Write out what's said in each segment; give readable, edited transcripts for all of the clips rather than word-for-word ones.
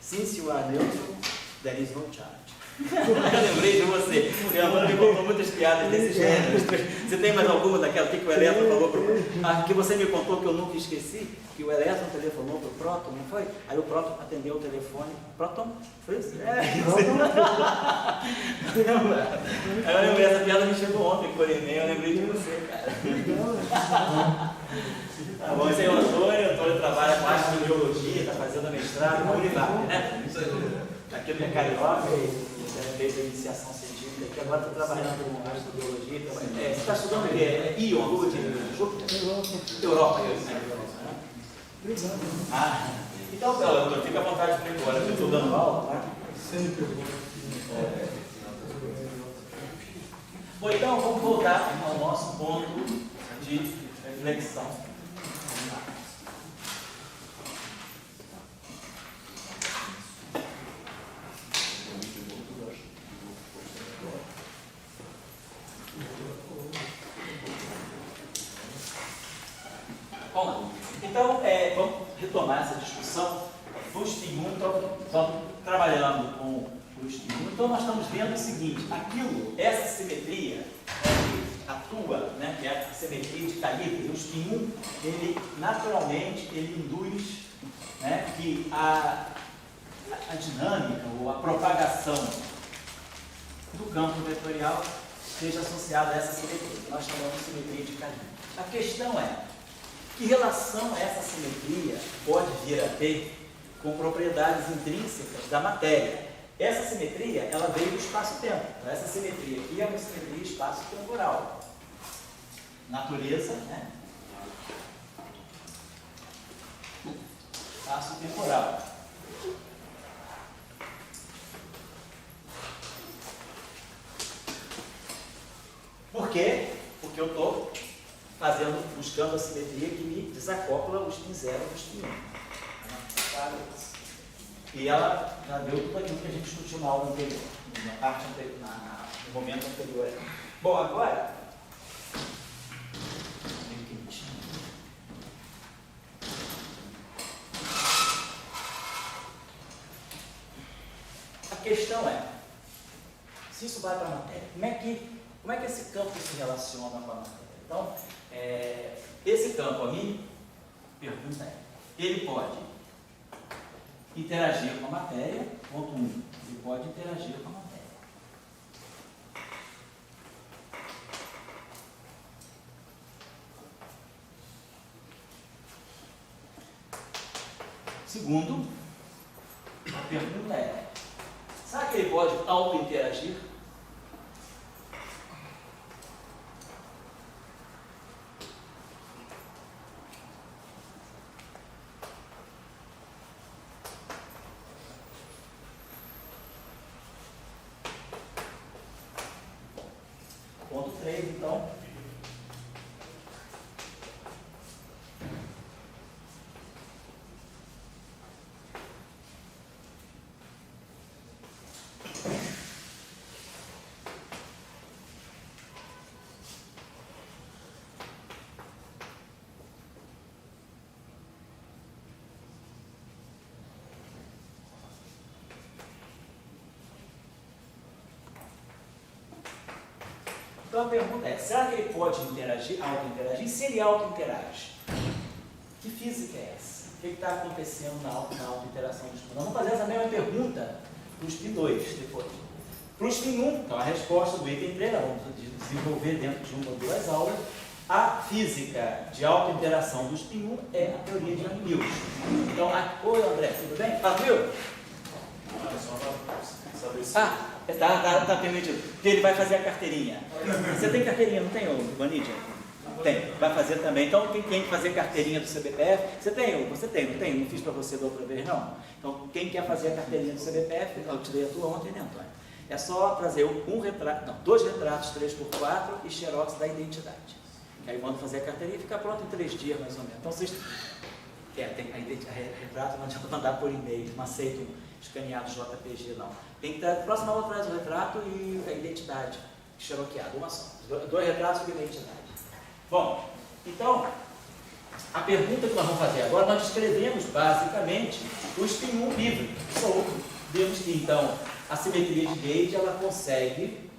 Since you are neutral, there is no charge. Eu lembrei de você. Minha Amanda me contou muitas piadas desse gênero. Você tem mais alguma daquela que o Elétron falou que você me contou que eu nunca esqueci? Que o Elétron telefonou para o Próton, não foi? Aí o Próton atendeu o telefone. Próton? Foi isso? Aí eu lembrei, essa piada me chegou ontem por e-mail, eu lembrei de você, cara. Tá bom, esse aí é o Antônio trabalha com astrobiologia, está fazendo mestrado na Univap, né? Aqui é carioca e fez a iniciação científica, que agora está trabalhando com astrobiologia. Você está estudando o quê? É Ion, Lua de Júpiter? Europa. Então, doutor, fica à vontade para ir embora. Eu estou dando aula, tá? Sempre bom. Bom, então vamos voltar ao nosso ponto de reflexão. Bom, então vamos retomar essa discussão do spin 1. Então, vamos trabalhando com o spin 1. Então, nós estamos vendo o seguinte: essa simetria que atua, né, que é a simetria de calibre, o spin 1, ele naturalmente induz, né, que a dinâmica ou a propagação do campo vetorial seja associada a essa simetria, que nós chamamos de simetria de calibre. A questão é: que relação essa simetria pode vir a ter com propriedades intrínsecas da matéria? Essa simetria, ela veio do espaço-tempo. Então, essa simetria aqui é uma simetria espaço-temporal. Natureza, né? Espaço-temporal. Por quê? Porque eu estou buscando a simetria que me desacopla o spin 0 do spin 1. E ela já deu tudo aquilo que a gente discutiu na aula anterior, na parte anterior, no momento anterior. Bom, agora, a questão é, se isso vai para a matéria, como é que esse campo se relaciona com a matéria? Então, esse campo, a minha pergunta é: ele pode interagir com a matéria? Ponto 1. Ele pode interagir com a matéria. Segundo, a pergunta é: será que ele pode auto-interagir? Ponto 3, então. Então a pergunta é: será que ele pode interagir, auto-interagir? Se ele auto-interage, que física é essa? O que está acontecendo na auto-interação do spin 1? Nós vamos fazer essa mesma pergunta para o spin 2 depois. Para o spin 1, então a resposta do item 3, nós vamos desenvolver dentro de uma ou duas aulas. A física de auto-interação do spin 1 é a teoria de Yang-Mills. Então, oi André, tudo bem? Viu? Tá permitido. Porque ele vai fazer a carteirinha. Você tem carteirinha, não tem, Vanidia? Tem, vai fazer também. Então, quem quer fazer carteirinha do CBPF, você tem, não tem? Não fiz para você da outra vez, não? Então, quem quer fazer a carteirinha do CBPF, eu te dei a tua ontem, né, Antônio? É só trazer dois retratos 3x4 e xerox da identidade. Que aí manda fazer a carteirinha e fica pronto em 3 dias, mais ou menos. Então, vocês... tem retrato, não adianta mandar por e-mail, não aceitam escaneado JPG, não. Tem que estar, próxima aula traz o retrato e a identidade xeroqueada, uma só. 2 retratos e identidade. Bom, então, a pergunta que nós vamos fazer agora, nós descrevemos basicamente o spin 1 livre. Sou então, a simetria de Gauge, ela consegue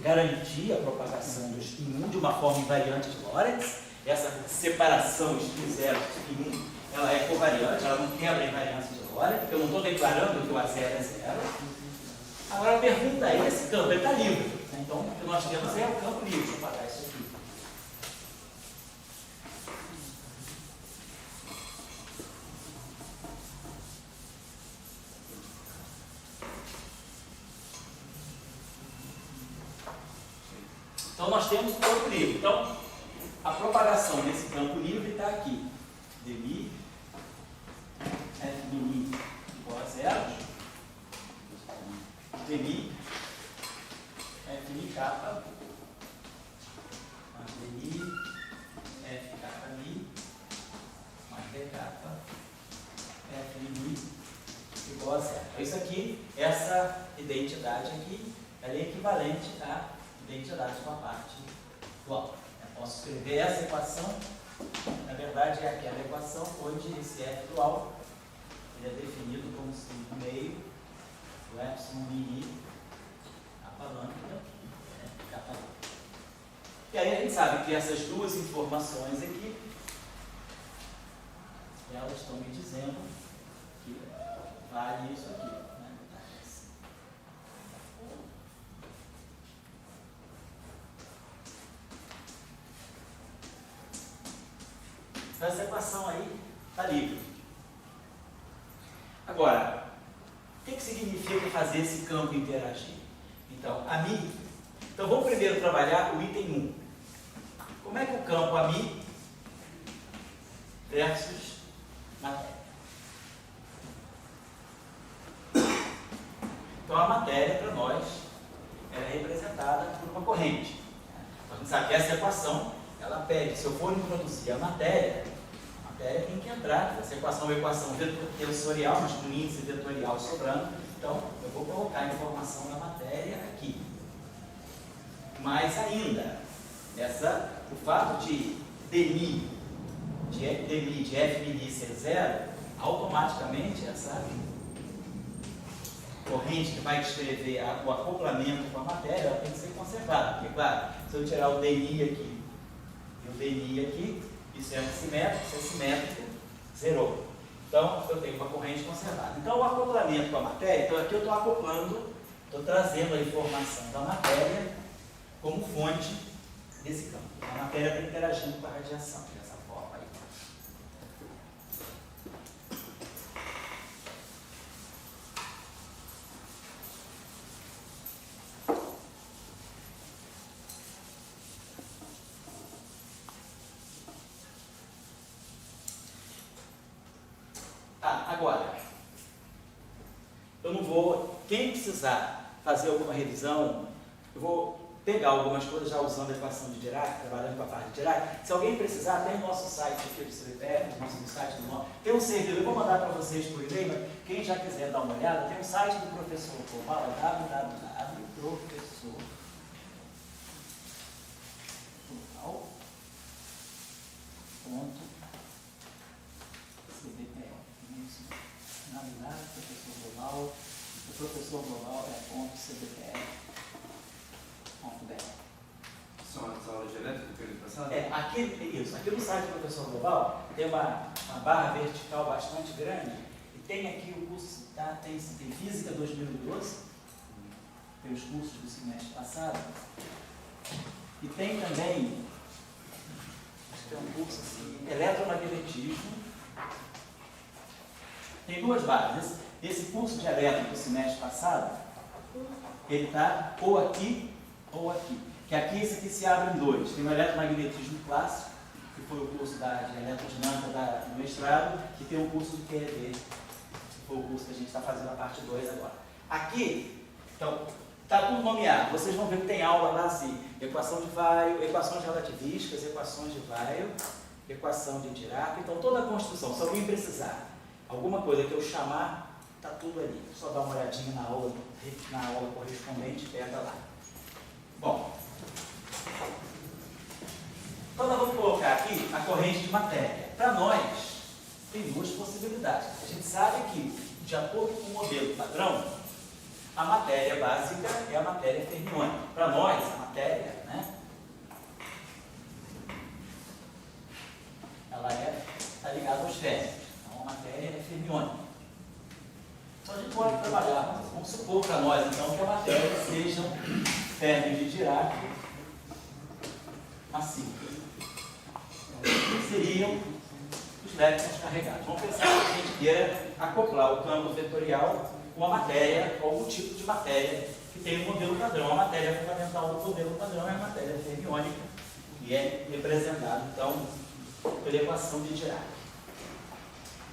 garantir a propagação do spin 1 de uma forma invariante de Lorentz. Essa separação spin 0 spin 1, ela é covariante, ela não quebra a invariância de Lorentz, porque eu não estou declarando que o A0 é zero. Agora a pergunta é, esse campo está livre. Então, o que nós temos é o campo livre. Deixa eu apagar isso aqui. Então, nós temos o campo livre. Então, a propagação desse campo livre está aqui. dmi, fmi igual a zero. dmi, fmi capa, mais dmi, f capa mi, mais d capa, fmi igual a zero. Então, isso aqui, essa identidade aqui, ela é equivalente à identidade com a parte dual. Eu posso escrever essa equação, na verdade é aquela equação onde esse f dual ele é definido como 5 meio do epsilon mi capa lambda, capa lambda. E aí a gente sabe que essas duas informações aqui, elas estão me dizendo que vale isso aqui. Então, essa equação aí está livre. Agora, o que significa fazer esse campo interagir? Então, AMI. Então, vamos primeiro trabalhar o item 1. Como é que o campo AMI versus matéria? Então, a matéria, para nós, ela é representada por uma corrente. Então, a gente sabe que essa equação, ela pede, se eu for introduzir a matéria tem que entrar. Essa equação é uma equação tensorial, mas com índice vetorial sobrando. Então, eu vou colocar a informação da matéria aqui. Mais ainda, o fato de dmi de f ser zero, automaticamente essa corrente que vai descrever o acoplamento com a matéria, ela tem que ser conservada. Porque, claro, se eu tirar o dmi aqui e o dmi aqui, isso é antissimétrico, isso é simétrico, zerou. Então, eu tenho uma corrente conservada. Então, o acoplamento com a matéria, então aqui eu estou acoplando, estou trazendo a informação da matéria como fonte desse campo. A matéria está interagindo com a radiação, dessa forma aí. Agora, eu não vou, quem precisar fazer alguma revisão, eu vou pegar algumas coisas já usando a equação de Dirac, trabalhando com a parte de Dirac. Se alguém precisar, tem o nosso site aqui do CBPF, no site do nosso, tem um servidor, eu vou mandar para vocês por e-mail, mas quem já quiser dar uma olhada, tem um site do professor Global, é www.professor.cbpf. O professor global é .cbpf.br. São as aulas de elétrica do período passado? Aqui no site do professor global tem uma barra vertical bastante grande e tem aqui o curso, tá? Tem Física 2012, tem os cursos do semestre passado, e tem também, acho que tem um curso assim, Eletromagnetismo. Tem duas barras. Esse curso de elétrica do semestre passado, ele está ou aqui ou aqui. Que aqui, esse aqui se abre em dois. Tem o eletromagnetismo clássico, que foi o curso de eletrodinâmica do mestrado, e tem o curso de QED, que foi o curso que a gente está fazendo a parte 2 agora. Aqui, então, está tudo nomeado. Vocês vão ver que tem aula lá assim, equação de Weyl, equações relativísticas, equações de Weyl, equação de Dirac. Então, toda a construção, se alguém precisar alguma coisa que eu chamar, está tudo ali. Só dá uma olhadinha na aula correspondente, pega lá. Bom, então nós vamos colocar aqui a corrente de matéria. Para nós, tem duas possibilidades. A gente sabe que, de acordo com o modelo padrão, a matéria básica é a matéria fermiônica. Para nós, a matéria, né, ela está ligada aos férmions. Então, a matéria é fermiônica. Então, a gente pode trabalhar, vamos supor para nós, então, que a matéria seja um férmion de Dirac assim. Seriam os elétrons carregados. Vamos pensar que a gente queira acoplar o campo vetorial com a matéria, com algum tipo de matéria que tem um modelo padrão. A matéria fundamental do modelo padrão é a matéria fermiônica, que é representada, então, pela equação de Dirac.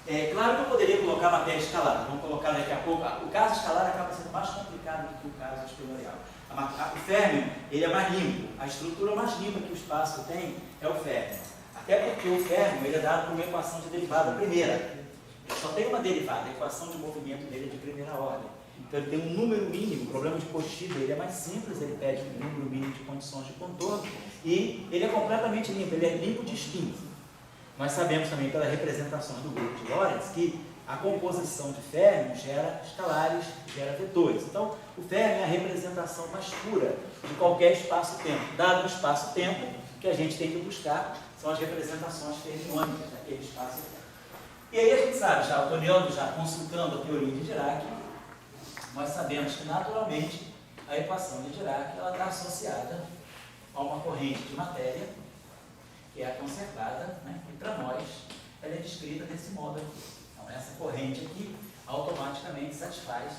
É claro que eu poderia colocar matéria escalar. Vamos colocar daqui a pouco. O caso escalar acaba sendo mais complicado do que o caso escalarial. O férmion, ele é mais limpo. A estrutura mais limpa que o espaço tem é o férmion. Até porque o férmion ele é dado por uma equação de derivada primeira. Ele só tem uma derivada, a equação de movimento dele é de primeira ordem. Então ele tem um número mínimo, o problema de Cauchy dele é mais simples, ele pede um número mínimo de condições de contorno e ele é completamente limpo, ele é limpo de espinho. Nós sabemos também pelas representações do grupo de Lorentz que a composição de férmion gera escalares, gera vetores. Então, o férmion é a representação mais pura de qualquer espaço-tempo. Dado o espaço-tempo, o que a gente tem que buscar são as representações fermiônicas daquele espaço-tempo. E aí a gente sabe, já olhando, já consultando a teoria de Dirac, nós sabemos que naturalmente a equação de Dirac ela está associada a uma corrente de matéria que é a conservada, né? E para nós ela é descrita desse modo aqui. Então essa corrente aqui automaticamente satisfaz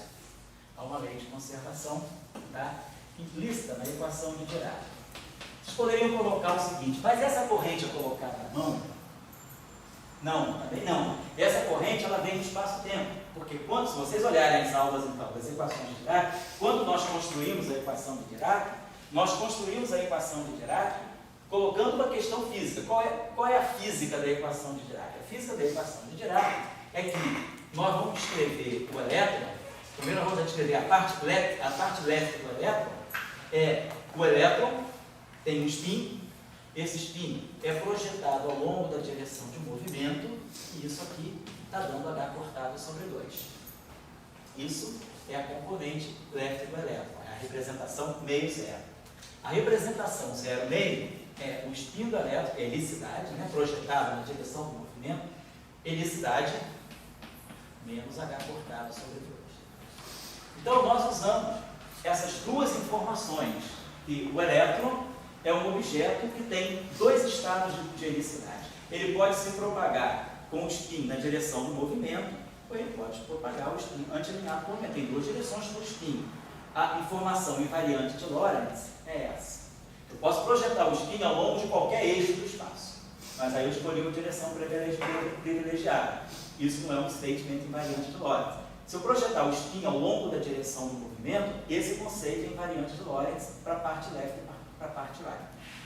a uma lei de conservação, tá? Implícita na equação de Dirac. Vocês poderiam colocar o seguinte, mas essa corrente é colocada na mão? Não, também não. Essa corrente ela vem do espaço-tempo, porque quando, se vocês olharem as aulas então, das equações de Dirac, quando nós construímos a equação de Dirac, nós construímos a equação de Dirac colocando uma questão física. Qual é a física da equação de Dirac? A física da equação de Dirac é que nós vamos descrever o elétron, primeiro nós vamos descrever a parte leste do elétron, o elétron tem um spin, esse spin é projetado ao longo da direção de movimento, e isso aqui está dando H cortado sobre 2. Isso é a componente leste do elétron, é a representação meio zero. A representação zero meio é o spin do elétron, é helicidade, né, projetado na direção do movimento, helicidade menos H cortado sobre 2. Então, nós usamos essas duas informações, que o elétron é um objeto que tem dois estados de helicidade. Ele pode se propagar com o spin na direção do movimento, ou ele pode propagar o spin anti-alinhado com o movimento. Tem duas direções para o spin. A informação invariante de Lorentz é essa. Eu posso projetar o spin ao longo de qualquer eixo do espaço, mas aí eu escolhi uma direção privilegiada. Isso não é um statement invariante de Lorentz. Se eu projetar o spin ao longo da direção do movimento, esse conceito é invariante de Lorentz para a parte left e para a parte right.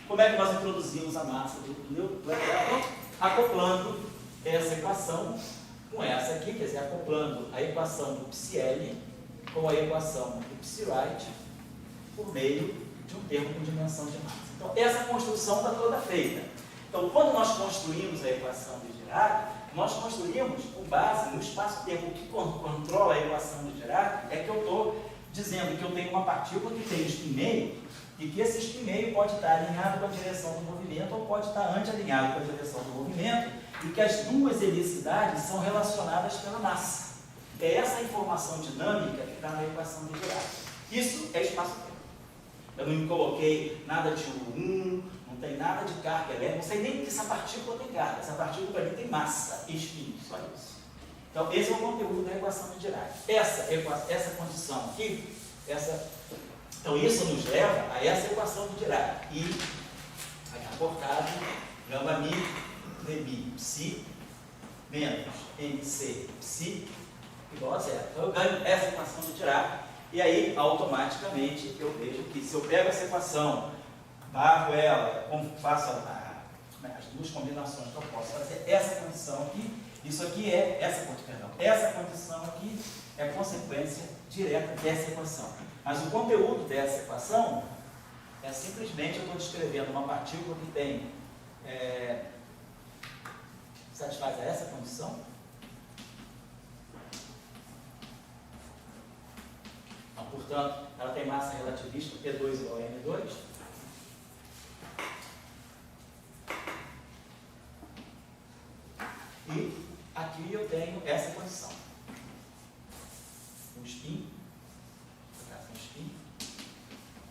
Como é que nós introduzimos a massa do elétron? Acoplando essa equação com essa aqui, quer dizer, acoplando a equação do psi-L com a equação do psi-right por meio de um termo com dimensão de massa. Então, essa construção está toda feita. Então, quando nós construímos a equação de Dirac, nós construímos com base no espaço-tempo. O que controla a equação de Dirac é que eu estou dizendo que eu tenho uma partícula que tem spin meio e que esse spin meio pode estar alinhado com a direção do movimento ou pode estar anti-alinhado com a direção do movimento e que as duas helicidades são relacionadas pela massa. É essa informação dinâmica que está na equação de Dirac. Isso é espaço-tempo. Eu não coloquei nada de U1, não tem nada de carga elétrica, não sei nem que essa partícula tem carga, essa partícula ali tem massa e spin, só isso. Então, esse é o conteúdo da equação de Dirac. Essa condição aqui, então isso nos leva a essa equação de Dirac. I, H cortado, gama mi, dmi, psi, menos mc, psi, igual a zero. Então, eu ganho essa equação de Dirac. E aí, automaticamente, eu vejo que se eu pego essa equação, barro ela, faço as duas combinações que eu posso fazer, essa condição aqui, isso aqui é, essa condição aqui é consequência direta dessa equação. Mas o conteúdo dessa equação é simplesmente eu estou descrevendo uma partícula que tem, satisfaz essa condição. portanto, ela tem massa relativista P2 igual a M2. E aqui eu tenho essa condição. O spin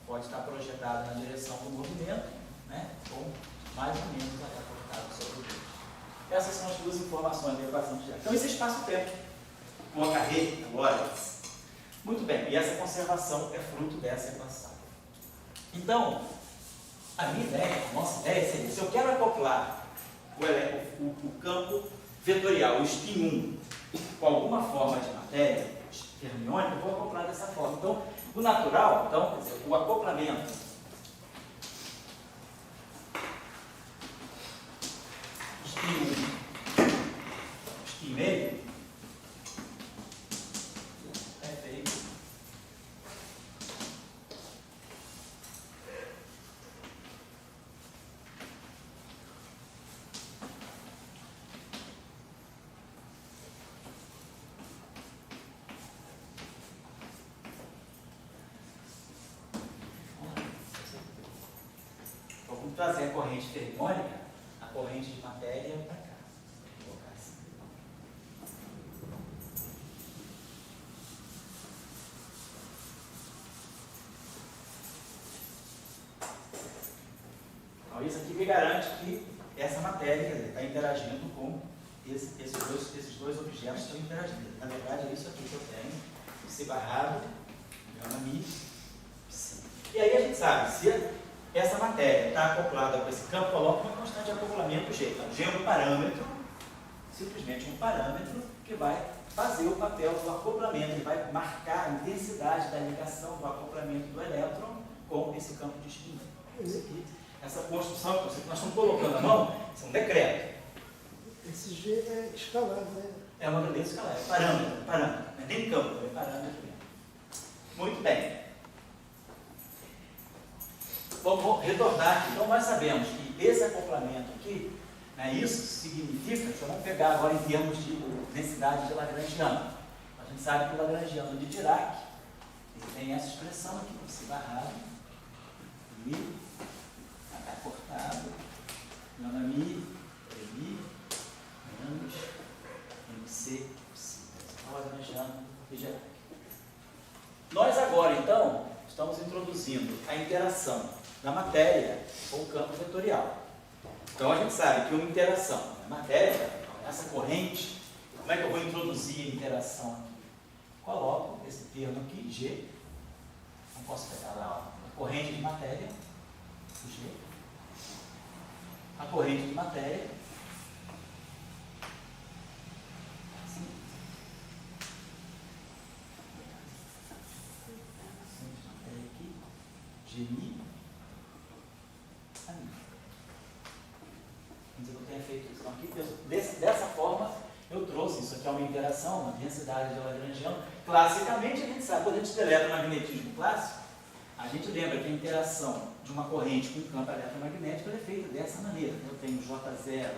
pode estar projetado na direção do movimento, né? Ou mais ou menos aportado sobre o eixo. Essas são as duas informações da equação de Jacobi. Então, esse espaço-tempo, com a carreta, agora. Muito bem, e essa conservação é fruto dessa equação. Então, a minha ideia, a nossa ideia seria, se eu quero acoplar o campo vetorial, o spin 1, com alguma forma de matéria fermiônica, eu vou acoplar dessa forma. Então, o natural, então, quer dizer, o acoplamento spin meio é feito trazer a corrente fermiônica, a corrente de matéria para cá. Vou colocar assim. Então, isso aqui me garante que essa matéria está interagindo com esses dois objetos que estão interagindo. Na verdade, é isso aqui que eu tenho, esse barrado, mi, psi. E aí a gente sabe, se essa matéria está acoplada com esse campo, coloca uma constante de acoplamento G. Então, G é um parâmetro, simplesmente um parâmetro, que vai fazer o papel do acoplamento, ele vai marcar a intensidade da ligação do acoplamento do elétron com esse campo de spin. Essa construção que nós estamos colocando à mão, isso é um decreto. Esse G é escalar, né? É uma grandeza escalar, é parâmetro, não é nem campo, é parâmetro mesmo. Muito bem. Vamos retornar aqui. Então, nós sabemos que esse acoplamento aqui, né, isso significa, vamos pegar agora em termos de densidade de Lagrangiano. A gente sabe que o Lagrangiano de Dirac, ele tem essa expressão aqui, esse barrado, mi, H cortado, mi, menos MC, psi. Então, o Lagrangiano de Dirac. Nós agora, então, estamos introduzindo a interação da matéria com o campo vetorial. Então a gente sabe que uma interação na matéria, essa corrente, como é que eu vou introduzir a interação aqui? Coloco esse termo aqui, G, não posso pegar lá, a corrente de matéria, o G, a corrente de matéria, assim, aqui, GI, eu tenha feito isso. Então, aqui, dessa forma, eu trouxe isso aqui é uma interação, uma densidade de Lagrangiano. Classicamente, a gente sabe, quando a gente estuda eletromagnetismo clássico, a gente lembra que a interação de uma corrente com um campo eletromagnético é feita dessa maneira. Eu tenho J0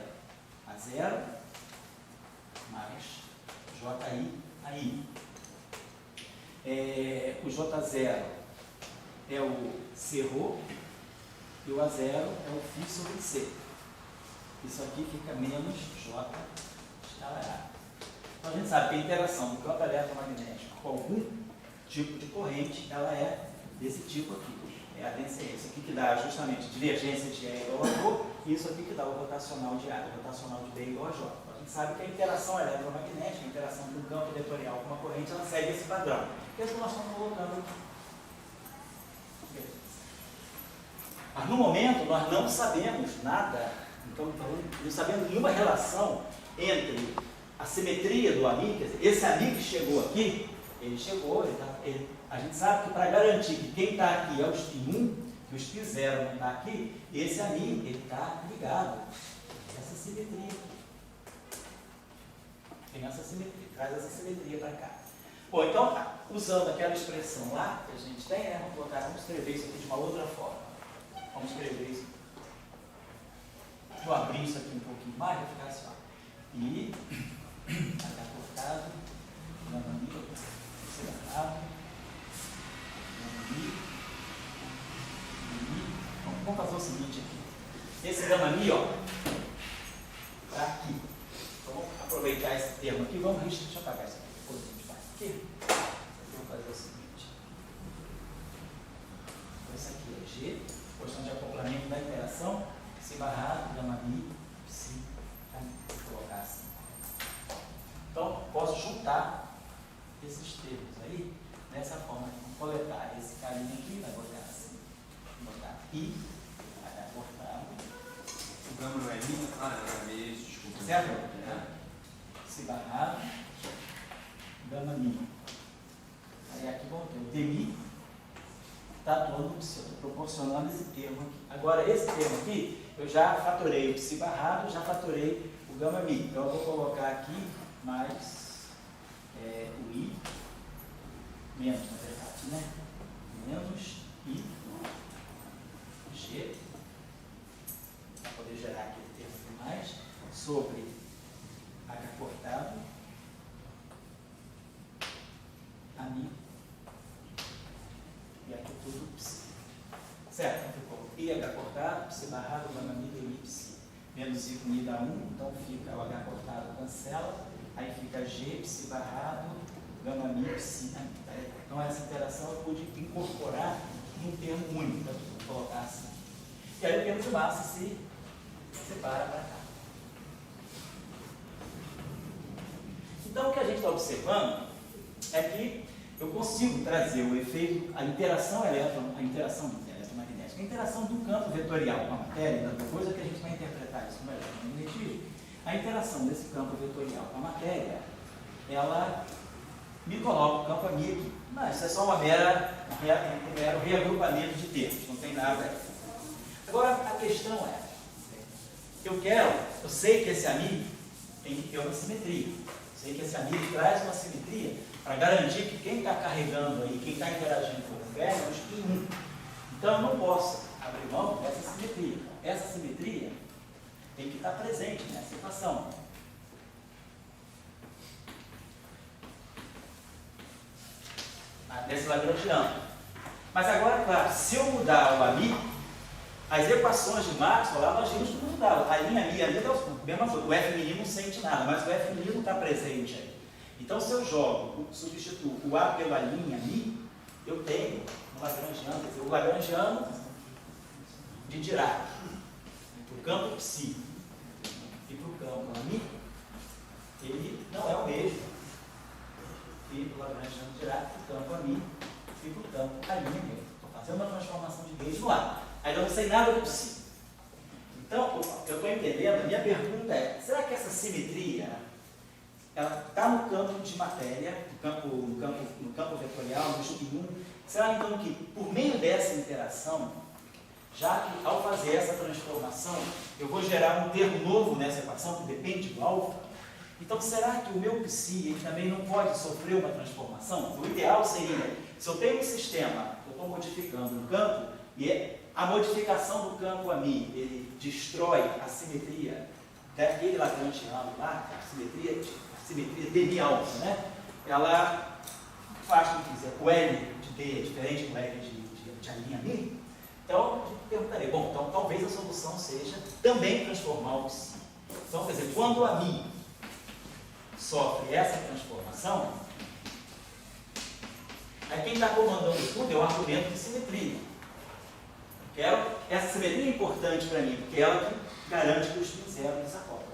a 0 mais JI a I. O J0 é o C-ρ e o A0 é o φ sobre C. Isso aqui fica menos J escalar A. Então a gente sabe que a interação do campo eletromagnético com algum tipo de corrente, ela é desse tipo aqui. É a densidade. Isso aqui que dá justamente divergência de E igual a ρ, e isso aqui que dá o rotacional de A, o rotacional de B igual a J. Então a gente sabe que a interação eletromagnética, a interação do campo vetorial com uma corrente, ela segue esse padrão. Que é o que nós estamos colocando aqui. Mas no momento nós não sabemos nada, então não sabemos nenhuma relação entre a simetria do AMI, quer dizer, esse AMI que chegou aqui, a gente sabe que para garantir que quem está aqui é o spin 1, que o spin 0 não está aqui, esse AMI ele está ligado. Essa simetria. Tem essa simetria, traz essa simetria para cá. Bom, então, usando aquela expressão lá que a gente tem, né, vamos escrever isso aqui de uma outra forma. Vamos escrever isso. Deixa eu abrir isso aqui um pouquinho mais, vai ficar assim, ó. E H cortado, separado, o seguinte aqui. Esse gama mi, ó, está aqui. Então vamos aproveitar esse termo aqui. Vamos, deixa eu apagar isso aqui. Depois a gente faz aqui. Vamos fazer o seguinte. Esse aqui é G, porção de acoplamento da interação, psi barrado, gama mi, psi, vou colocar assim. Então, posso juntar esses termos aí, dessa forma. Vamos coletar esse carinha aqui, vai botar assim, vou botar I, vai dar cortado. O gama não é mi? Ah, não é mi, desculpa. Certo? Psi barrado, gama mi. Aí aqui vamos ter o dmi, está todo no psi, eu estou proporcionando esse termo aqui. Agora, esse termo aqui, eu já fatorei o psi barrado, já fatorei o gama mi. Então, eu vou colocar aqui mais o I, menos, na verdade, né? Menos I, G, para poder gerar aquele termo aqui mais, sobre H cortado, a mi, e aqui tudo psi. Certo? Então ficou IH cortado, psi barrado, gama mi, dmi, psi. Menos I com I dá 1, então fica o H cortado, cancela. Aí fica G, psi barrado, gama mi, psi. Então essa interação eu pude incorporar num termo único. Então vou colocar assim. E aí o termo de massa se separa para cá. Então o que a gente está observando é que eu consigo trazer o efeito, a interação eletromagnética, a interação do campo vetorial com a matéria, depois é que a gente vai interpretar isso como eletromagnetismo. A interação desse campo vetorial com a matéria, ela me coloca o campo a mi aqui. Mas isso é só um mero reagrupamento de termos, não tem nada aí. Agora, a questão é, eu sei que esse ami tem que ter uma simetria. Eu sei que esse ami traz uma simetria para garantir que quem está carregando aí, quem está interagindo com o ferro, é os em 1. Então, eu não posso abrir mão dessa simetria. Essa simetria tem que estar presente nessa equação. Desse lagrangiano. Mas agora, claro, se eu mudar o ami, as equações de Maxwell, nós vimos que não mudaram. A linha mi ali dá a mesma coisa. O F menino não sente nada, mas o F menino está presente aí. Então, se eu substituo o A pela linha mi, eu tenho um lagrangiano, quer dizer, o lagrangiano de Dirac, para o campo psi e para o campo ami, ele não é o mesmo. E o lagrangiano de Dirac para o campo ami e para o campo a linha mesmo. Estou fazendo uma transformação de gauge no A. Ainda não sei nada do psi. Então, eu estou entendendo, a minha pergunta é, será que essa simetria ela está no campo de matéria, no campo vetorial, no G1? Será então que, por meio dessa interação, já que ao fazer essa transformação, eu vou gerar um termo novo nessa equação, que depende do alfa? Então, será que o meu psi ele também não pode sofrer uma transformação? O ideal seria, se eu tenho um sistema, eu estou modificando um campo, e a modificação do campo ami, ele destrói a simetria daquele lagrangiano lá, a simetria dmi alfa, né? Ela faz com que o L de D é diferente do L de a linha mi. Então, eu perguntaria, bom, então talvez a solução seja também transformar o psi. Então, quer dizer, quando a mi sofre essa transformação, aí quem está comandando tudo é o argumento de simetria. Essa simetria é importante para mim, porque é ela que garante que o spin zero desacopla.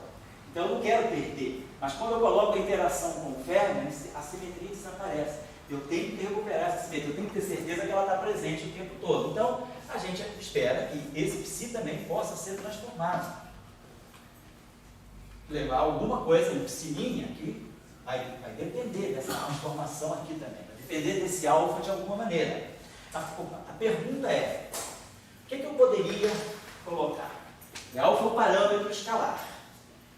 Então eu não quero perder, mas quando eu coloco a interação com o Fermi, a simetria desaparece. Eu tenho que recuperar essa simetria, eu tenho que ter certeza que ela está presente o tempo todo. Então a gente espera que esse psi também possa ser transformado. Levar alguma coisa no psininha aqui, vai depender dessa transformação aqui também, vai depender desse alfa de alguma maneira. A pergunta é, o que eu poderia colocar? Alfa é o parâmetro escalar.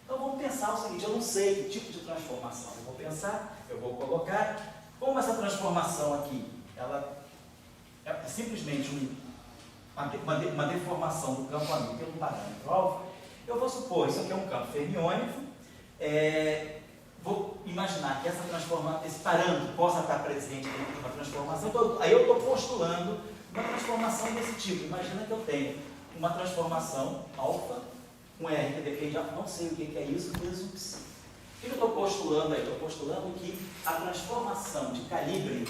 Então vamos pensar o seguinte, eu não sei que tipo de transformação eu vou pensar, eu vou colocar, como essa transformação aqui, ela é simplesmente uma deformação do campo ami pelo parâmetro alfa, eu vou supor, isso aqui é um campo fermiônico, vou imaginar que esse parâmetro possa estar presente dentro de uma transformação, então, aí eu estou postulando uma transformação desse tipo. Imagina que eu tenho uma transformação alfa, um R que depende, não sei o que é isso, vezes um psi. O que eu estou postulando aí? Estou postulando que a transformação de calibre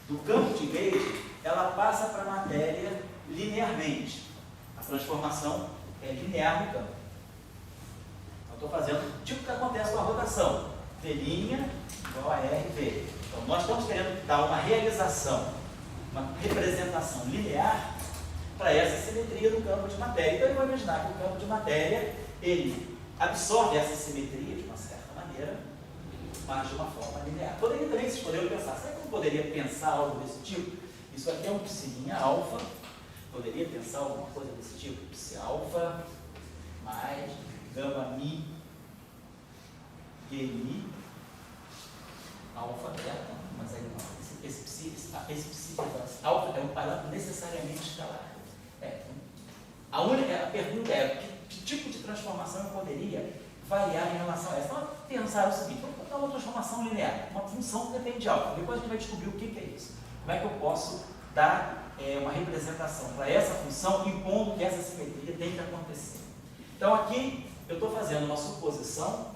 do campo de gauge, ela passa para a matéria linearmente. A transformação é linear no campo. Eu estou fazendo tipo o que acontece com a rotação. V' igual a RV. Então, nós estamos querendo dar uma realização, uma representação linear para essa simetria do campo de matéria. Então, eu vou imaginar que o campo de matéria, ele absorve essa simetria de uma certa maneira, mas de uma forma linear. Poderia também, vocês poderiam pensar, será que eu não poderia pensar algo desse tipo? Isso aqui é um psi' alfa, poderia pensar alguma coisa desse tipo? Psi alfa mais gama mi GI alfa beta, mas aí não, esse psi alfa é um parâmetro necessariamente escalar. A pergunta é, que tipo de transformação eu poderia variar em relação a essa? Então, pensar o seguinte, vamos botar uma transformação linear, uma função que depende de algo. Depois a gente vai descobrir o que é isso. Como é que eu posso dar uma representação para essa função, impondo que essa simetria tem que acontecer. Então, aqui eu estou fazendo uma suposição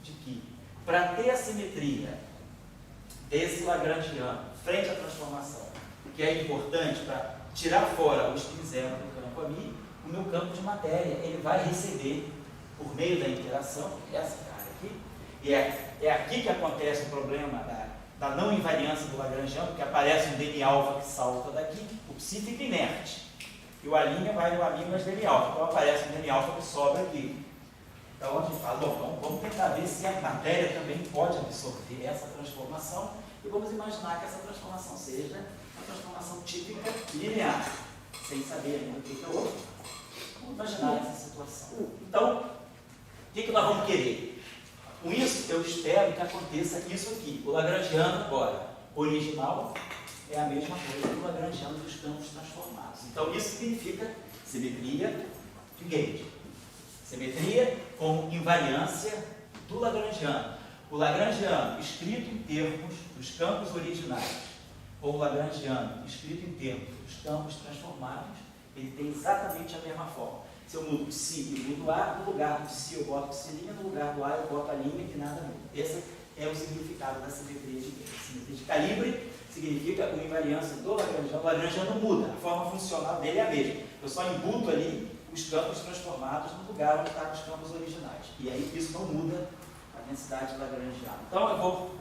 de que, para ter a simetria desse lagrangiano frente à transformação, que é importante para tirar fora o spin zero do campo a mim, o meu campo de matéria ele vai receber, por meio da interação, essa cara aqui, e é aqui que acontece o problema da não invariância do lagrangiano, que aparece um dm alfa que salta daqui, o psi fica inerte, e o A' vai no A' mais dm alfa, então aparece um dm alfa que sobra aqui. Então a gente fala, bom, então vamos tentar ver se a matéria também pode absorver essa transformação, e vamos imaginar que essa transformação seja uma transformação típica linear, sem saber ainda o que é o outro. Vamos imaginar essa situação. Então, o que nós vamos querer? Com isso, eu espero que aconteça isso aqui. O lagrangiano, agora, original, é a mesma coisa que o lagrangiano dos campos transformados. Então, isso significa simetria de gauge. Simetria como invariância do lagrangiano. O lagrangiano escrito em termos dos campos originais, ou o lagrangiano escrito em termos dos campos transformados, ele tem exatamente a mesma forma. Se eu mudo psi e mudo A, no lugar do psi eu boto psi', no lugar do A eu boto a linha que nada muda. Esse é o significado da simetria de gauge. Simetria de calibre significa a invariância do lagrangiano. O lagrangiano muda, a forma funcional dele é a mesma. Eu só embuto ali os campos transformados no lugar onde estão os campos originais. E aí isso não muda a densidade lagrangiana. Então eu vou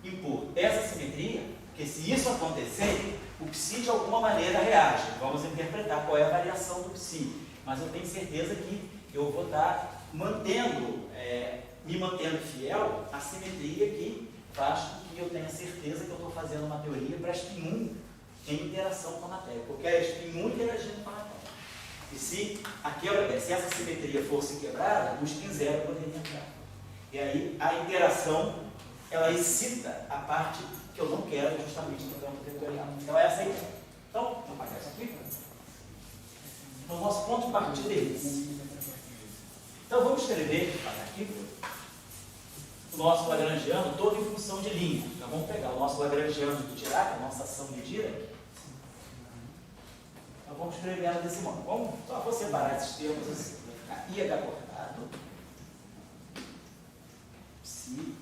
impor essa simetria, porque se isso acontecer, o psi de alguma maneira reage. Vamos interpretar qual é a variação do psi. Mas eu tenho certeza que eu vou estar mantendo, me mantendo fiel à simetria que faz com que eu tenha certeza que eu estou fazendo uma teoria para spin 1 em interação com a matéria. Porque é spin 1 interagindo com a matéria. E se essa simetria fosse quebrada, o spin zero poderia entrar. E aí a interação, ela excita a parte que eu não quero justamente no campo vetorial. Então essa é a ideia. Então, vamos apagar isso aqui. Então, o nosso ponto de partida é esse. Então, vamos escrever, aqui, o nosso lagrangiano todo em função de linha. Então, vamos pegar o nosso lagrangiano do Dirac, a nossa ação de Dirac. Então, vamos escrever ela desse modo. Só vou separar esses termos assim. Vai ficar IH cortado, psi,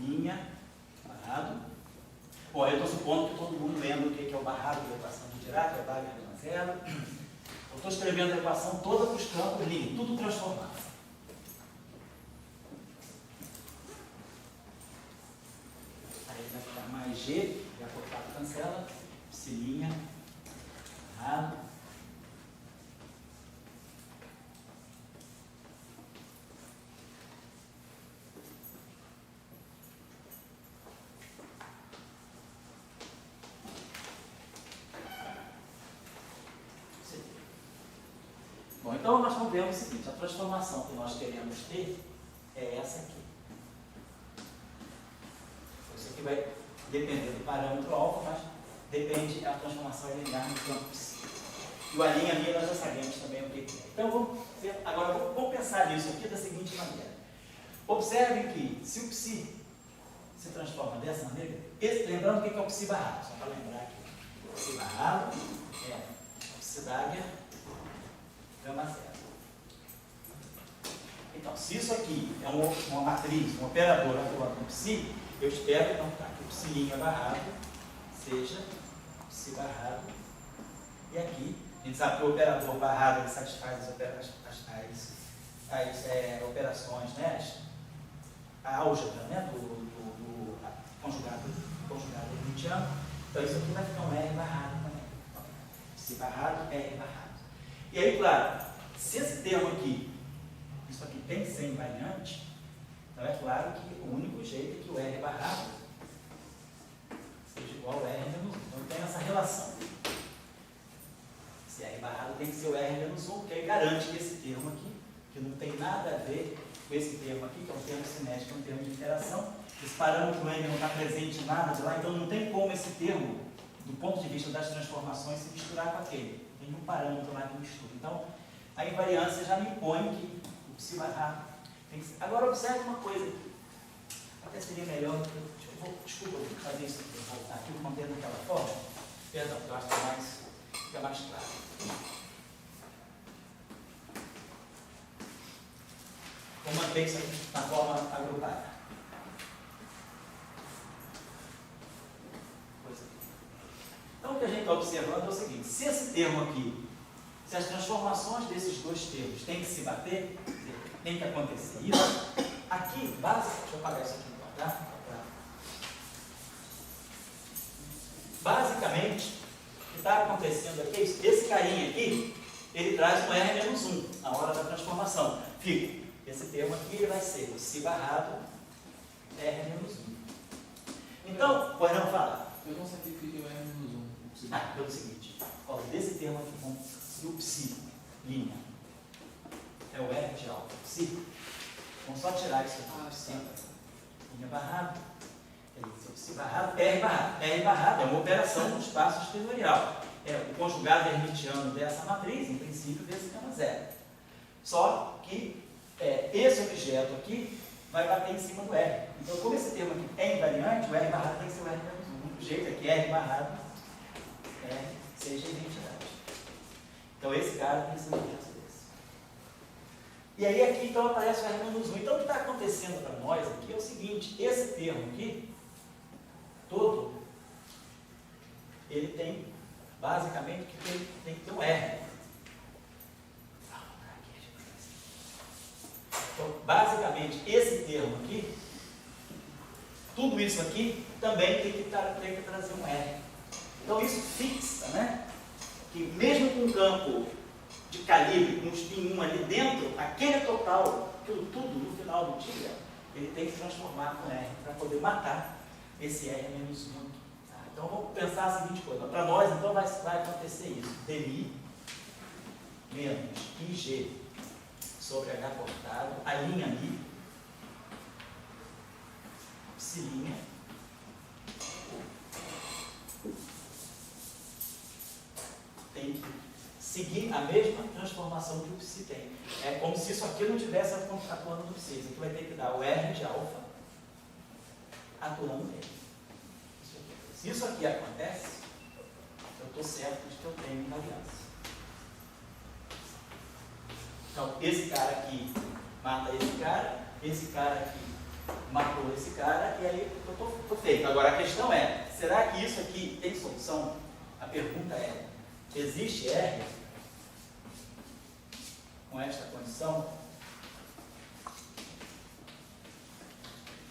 linha, barrado. Bom, eu estou supondo que todo mundo lembra o que é o barrado da equação de Dirac, é Wagner zero. Eu estou escrevendo a equação toda para os campos, linha, tudo transformado. Aí vai ficar mais G, já cortado, cancela, psilinha, errado. Bom, então nós vamos ver o seguinte, a transformação que nós queremos ter é essa aqui. Isso aqui vai depender do parâmetro alfa, mas depende da transformação linear no campo psi. E o A' nós já sabemos também o que é. Então vamos pensar nisso aqui da seguinte maneira. Observe que se o psi se transforma dessa maneira, lembrando o que é o psi barrado, só para lembrar aqui. O psi barrado é o psi d'Águia gama zero. Então, se isso aqui é uma matriz, um operador atuando no psi, eu espero então que o psi' barrado seja psi barrado. E aqui, a gente sabe que o operador barrado ele satisfaz as operações, né? A álgebra, né? do conjugado hermitiano. Então, isso aqui vai ficar um R barrado também. Psi barrado, R barrado. E aí, claro, se esse termo aqui, isso aqui tem que ser invariante, então é claro que o único jeito é que o R barrado seja igual a R menos 1. Então tem essa relação. Esse R barrado tem que ser o R menos 1, porque aí garante que esse termo aqui, que não tem nada a ver com esse termo aqui, que é um termo cinético, é um termo de interação, esse parâmetro N não está presente em nada de lá, então não tem como esse termo, do ponto de vista das transformações, se misturar com aquele. Tem um parâmetro lá que mistura. Então, a invariância já me impõe que o psi barrado tem que ser. Agora, observe uma coisa. Até seria melhor. Desculpa, eu vou fazer isso aqui. Voltar aqui, vou manter daquela forma. Perdão, eu acho que fica mais claro. Vou manter isso aqui na forma agrupada. Então, o que a gente está observando é o seguinte: se esse termo aqui, se as transformações desses dois termos têm que se bater, tem que acontecer isso, aqui, deixa eu apagar isso aqui então, tá? Basicamente, o que está acontecendo aqui é isso. Esse carinha aqui, ele traz um R menos 1 na hora da transformação. Fica, esse termo aqui ele vai ser o psi barrado R menos 1. Então, pode não falar. Eu não sabia que o R menos 1. Pelo seguinte, ó, desse termo aqui, se o psi, linha, é o R de alfa, psi, vamos só tirar isso aqui, psi, linha barrado, o psi barrado, R barrado. R barrado é uma operação no espaço exteriorial. É o conjugado hermitiano dessa matriz, em princípio, desse gama zero. Só que esse objeto aqui vai bater em cima do R. Então, como esse termo aqui é invariante, o R barrado tem que ser o R menos 1. O único jeito é que R barrado seja identidade. Então, esse cara tem que ser um objeto desse. E aí, aqui, então, aparece o R menos 1. Então, o que está acontecendo para nós aqui é o seguinte: esse termo aqui, todo, ele tem, basicamente, que tem que ter um R. Então, basicamente, esse termo aqui, tudo isso aqui, também tem que trazer um R. Então, isso fixa, né? Que mesmo com um campo de calibre, com um spin 1 ali dentro, aquele total, aquilo tudo, no final do dia, ele tem que se transformar com R, para poder matar esse R menos 1 aqui. Tá? Então, vamos pensar a seguinte coisa. Para nós, então, vai acontecer isso. DI menos IG sobre H cortado, a linha I, psi', tem que seguir a mesma transformação que o psi tem. É como se isso aqui não estivesse atuando no psi. Isso aqui vai ter que dar o R de alfa atuando nele. Se isso aqui acontece, eu estou certo de que eu tenho invariância. Então, esse cara aqui mata esse cara aqui matou esse cara, e aí eu estou feito. Agora, a questão é, será que isso aqui tem solução? A pergunta é, existe R com esta condição?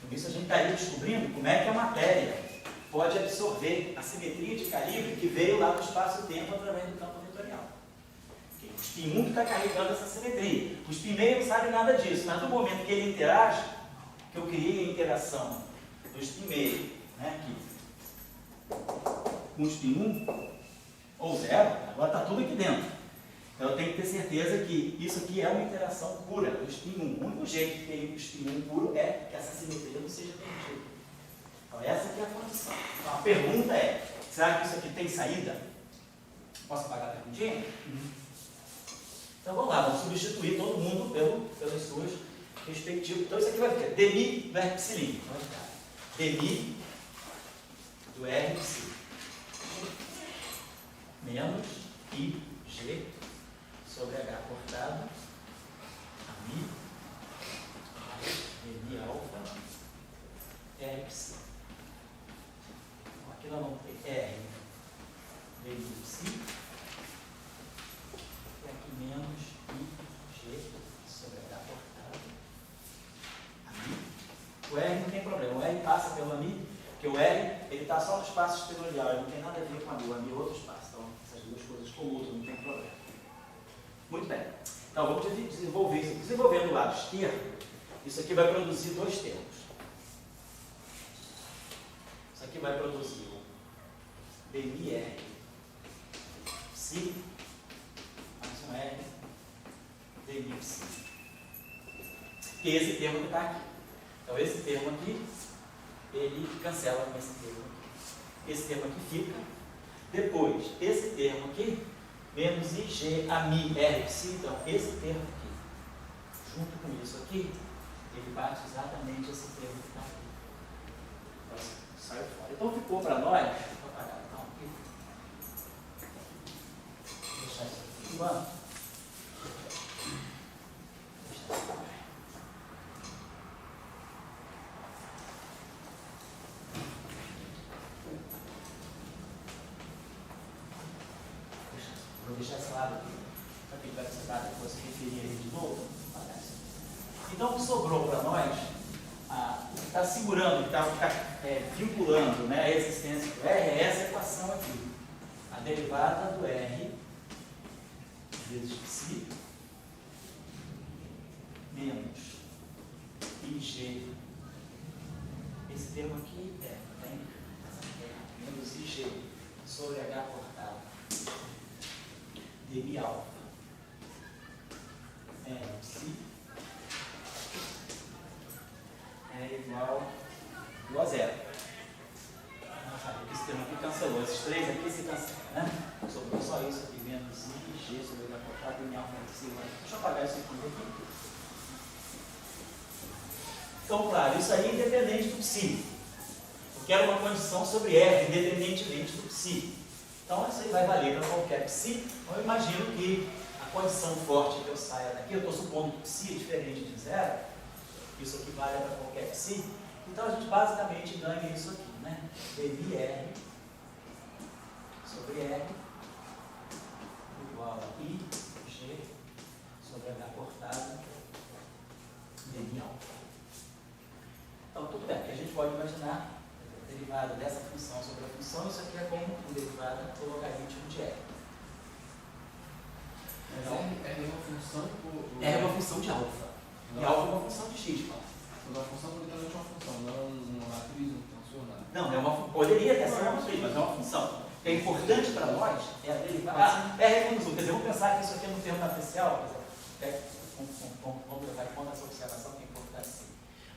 Com isso a gente estaria descobrindo como é que a matéria pode absorver a simetria de calibre que veio lá do espaço-tempo através do campo vetorial. O spin 1 que está carregando essa simetria. O spin meio não sabe nada disso, mas no momento que ele interage, que eu criei a interação do spin meio, né, aqui, com o spin 1, ou 0, agora está tudo aqui dentro. Então eu tenho que ter certeza que isso aqui é uma interação pura do spin 1. O único jeito de ter o spin 1 puro é que essa simetria não seja perdida. Então essa aqui é a condição. Então a pergunta é, será que isso aqui tem saída? Posso apagar a perguntinha? Então vamos lá, vamos substituir todo mundo pelas suas respectivas. Então isso aqui vai ficar dmi do R psi'. Vai ficar dmi do R psi menos IG sobre H cortado. Aqui nós vamos ter R vezes psi, e aqui menos IG sobre H cortado. O R não tem problema, o R passa pelo AMI, porque o R ele está só no espaço exteriorial, ele não tem nada a ver com a AMI, o AMI é outro espaço, então essas duas coisas comutam, não tem problema. Muito bem, então vamos desenvolver isso. Desenvolvendo o lado esquerdo, isso aqui vai produzir dois termos. Isso aqui vai produzir o DMR psi, mais um R, DMI psi. Que é esse termo que está aqui. Então esse termo aqui, ele cancela com esse termo aqui. Esse termo aqui fica. Depois, esse termo aqui, menos IG AMI R psi, então esse termo aqui, junto com isso aqui, ele bate exatamente esse termo que está aqui. Então, sai fora. Então ficou para nós, vou apagar então aqui. Vou deixar isso aqui enquanto. Vou deixar esse lado aqui, para quem vai precisar depois se referir a ele de novo. Então, o que sobrou para nós, está segurando, está vinculando, né, a existência do R, é essa equação aqui. A derivada do R vezes psi menos IG. Esse termo aqui tem menos IG sobre H cortado. dmi alfa psi é igual a zero. Esse termo aqui cancelou. Esses três aqui se cancelam, né? Sobrou só isso aqui, menos IG sobre H cortado, dmi alfa psi. Deixa eu apagar isso aqui. Então, claro, isso aí é independente do psi. Eu quero uma condição sobre R, independentemente do psi. Então, isso aí vai valer para qualquer psi. Então, eu imagino que a condição forte que eu saia daqui, eu estou supondo que psi é diferente de zero, isso aqui vale para qualquer psi. Então, a gente basicamente ganha isso aqui, né? dmR sobre R igual a IG sobre H cortado dmi alfa. Então, tudo bem, que a gente pode imaginar a derivada dessa função sobre a função, isso aqui é como um derivado do logaritmo de R. Então, R é uma função por... R é uma função de alfa. E alfa é uma função de x, claro. Mas a função é literalmente uma função, não é uma matriz, um tensor, nada. Não, poderia até ser uma matriz, mas é uma função. O que é importante para nós é a derivada. R é menos 1. Quer dizer, vamos pensar que isso aqui é um termo matricial. Vamos levar em conta essa observação que é importante sim.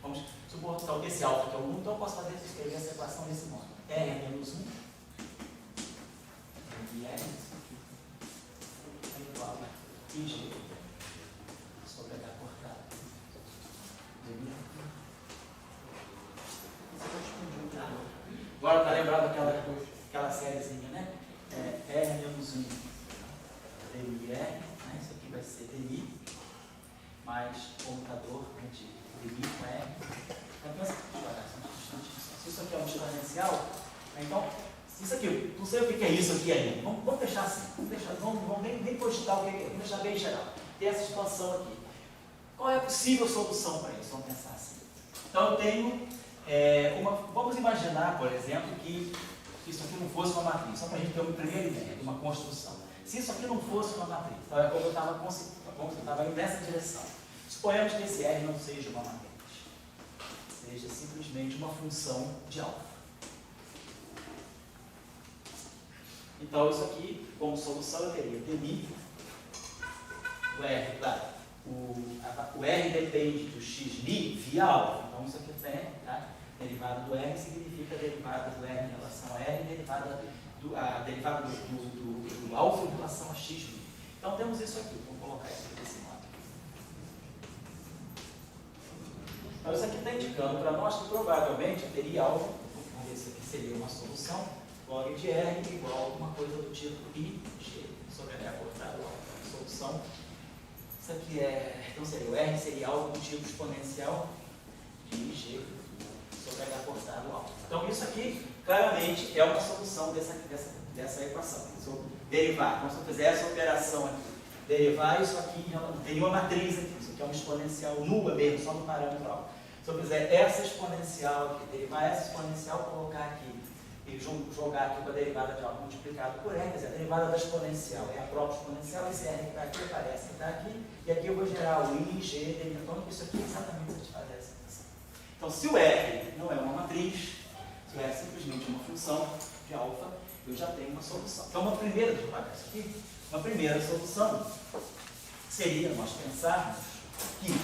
Vamos supor então, que esse alfa que é o 1, então eu posso escrever essa equação desse modo. R é menos 1. E R é igual a IG sobre H cortado. Agora está lembrado aquela sériezinha, né? R menos 1 DMR, né? Isso aqui vai ser DI, mais comutador de DI com R. Então, pensa devagar, se isso aqui é um exponencial, então, isso aqui, não sei o que é isso aqui ainda. Vamos deixar assim, vamos nem cogitar o que é, vamos deixar bem geral. Tem essa expansão aqui. Qual é a possível solução para isso? Vamos pensar assim. Então, eu tenho vamos imaginar, por exemplo, que isso aqui não fosse uma matriz, só para a gente ter uma primeira ideia de uma construção. Se isso aqui não fosse uma matriz, então é como eu estava indo nessa direção. Suponhamos que esse R não seja uma matriz, seja simplesmente uma função de alfa. Então, isso aqui, como solução, eu teria dmi, o R, claro, o R depende do x'li via alfa. Então, isso aqui tem, tá? Derivada do R significa derivada do R em relação a R, derivada do alfa em relação a x'li. Então, temos isso aqui. Vamos colocar isso aqui desse modo. Então, isso aqui está indicando para nós que provavelmente teria algo, vamos ver se aqui seria uma solução, log de R igual a alguma coisa do tipo IG sobre H cortado alfa. Solução. Isso aqui então seria o R seria algo do tipo exponencial de IG sobre H cortado alfa. Então isso aqui claramente é uma solução dessa equação. Se eu derivar, então se eu fizer essa operação aqui, derivar isso aqui, teria uma matriz aqui, isso aqui é uma exponencial nula mesmo, só no parâmetro alfa. Se eu fizer essa exponencial aqui, derivar essa exponencial, colocar aqui e jogar aqui com a derivada de alfa multiplicado por r, quer dizer, a derivada da exponencial é a própria exponencial, esse r que está aqui aparece que está aqui, e aqui eu vou gerar o i, g, d, então isso aqui exatamente satisfaz essa equação. Então, se o r não é uma matriz, se o r é simplesmente uma função de alfa, eu já tenho uma solução. Então, uma primeira solução seria nós pensarmos que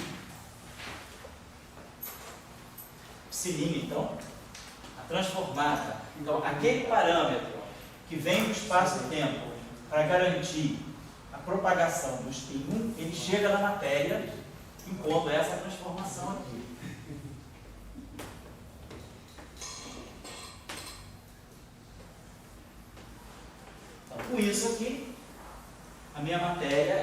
psilin, então, a transformada, então, aquele parâmetro que vem do espaço-tempo para garantir a propagação do spin 1, ele chega na matéria enquanto essa transformação aqui. Então, com isso aqui, a minha matéria,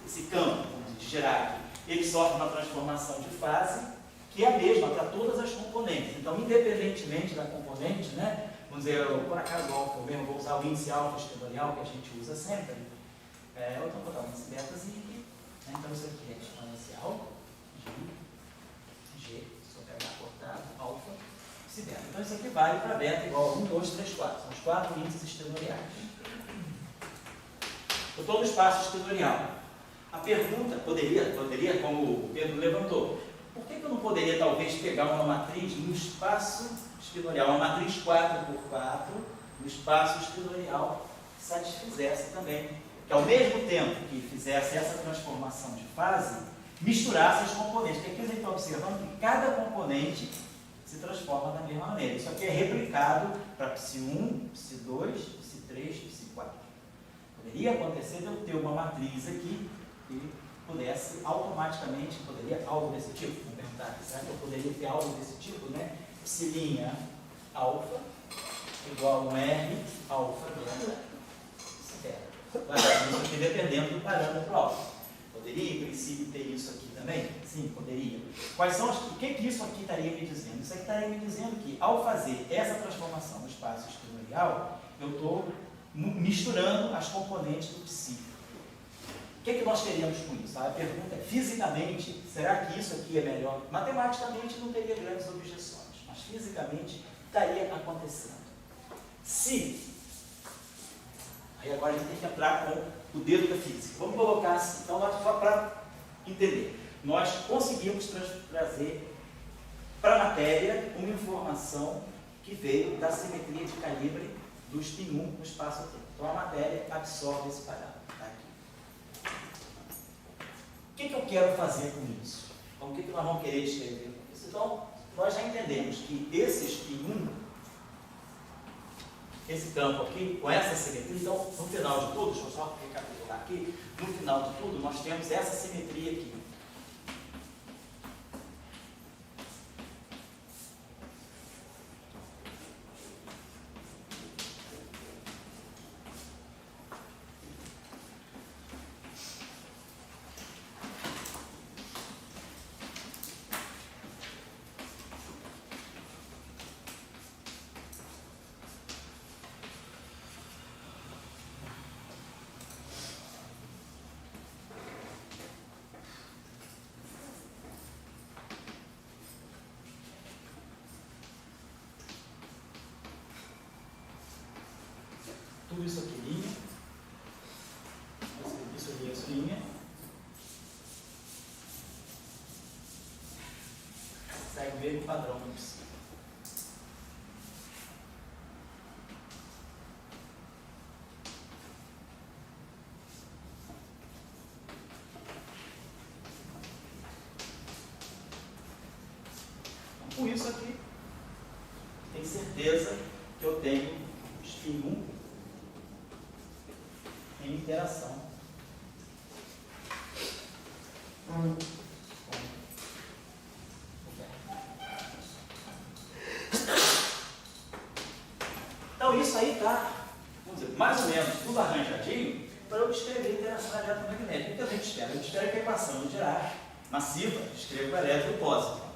esse campo de girar aqui, ele sofre uma transformação de fase que é a mesma para todas as componentes. Então, independentemente da componente, né, vamos dizer, por acaso alfa, eu mesmo vou usar o índice alfa exponencial que a gente usa sempre. Então, vou botar um índice betazinho aqui. Né, então, isso aqui é exponencial G, se eu pegar cortado, alfa, índice beta. Então, isso aqui vale para beta igual a 1, 2, 3, 4. São os 4 índices exponenciais. Eu estou no espaço exponencial. A pergunta poderia, como o Pedro levantou, por que eu não poderia, talvez, pegar uma matriz no espaço espinorial, uma matriz 4x4, no espaço espinorial, que satisfizesse também, que ao mesmo tempo que fizesse essa transformação de fase, misturasse as componentes. Porque aqui a gente está observando que cada componente se transforma da mesma maneira. Isso aqui é replicado para psi1, psi2, psi3, psi4. Poderia acontecer de eu ter uma matriz aqui que pudesse automaticamente, poderia algo desse tipo, vamos perguntar aqui, será que eu poderia ter algo desse tipo, né? Psilinha alfa igual a um R alfa beta, claro, isso aqui dependendo do parâmetro alfa. Poderia, em princípio, ter isso aqui também? Sim, poderia. O que isso aqui estaria me dizendo? Isso aqui estaria me dizendo que, ao fazer essa transformação no espaço exponencial, eu estou misturando as componentes do psi. O que nós teríamos com isso? A pergunta é, fisicamente, será que isso aqui é melhor? Matematicamente não teria grandes objeções, mas fisicamente estaria acontecendo. Se, aí agora a gente tem que entrar com o dedo da física. Vamos colocar assim, então só para entender. Nós conseguimos trazer para a matéria uma informação que veio da simetria de calibre do spin 1 no espaço-tempo. Então a matéria absorve esse parâmetro. O que eu quero fazer com isso? Então, o que nós vamos querer escrever com isso? Então, nós já entendemos que esse spin 1, esse campo aqui, com essa simetria, então, no final de tudo, deixa eu só recapitular aqui, no final de tudo, nós temos essa simetria aqui. Tudo isso aqui linha, isso aqui é linha, segue o mesmo padrão do psi. Então, com isso aqui, tenho certeza que eu tenho spin 1 em interação. Então isso aí está, vamos dizer, mais ou menos tudo arranjadinho para eu escrever interação eletromagnética. O que a gente espera? A gente espera que a equação de Dirac massiva escreva o elétron e o positivo.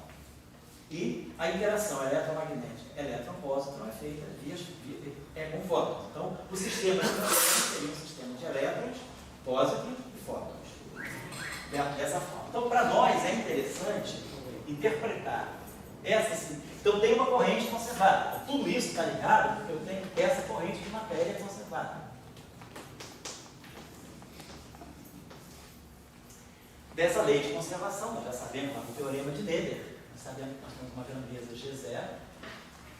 E a interação eletromagnética elétron-pósitron é feita com fótons. Então, o sistema de transferência seria um sistema de elétrons, pósitrons e fótons. Dessa forma. Então, para nós é interessante interpretar essa. Então, tem uma corrente conservada. Então, tudo isso está ligado porque eu tenho essa corrente de matéria conservada. Dessa lei de conservação, nós já sabemos lá do teorema de Neber, nós sabemos que nós temos uma grandeza G0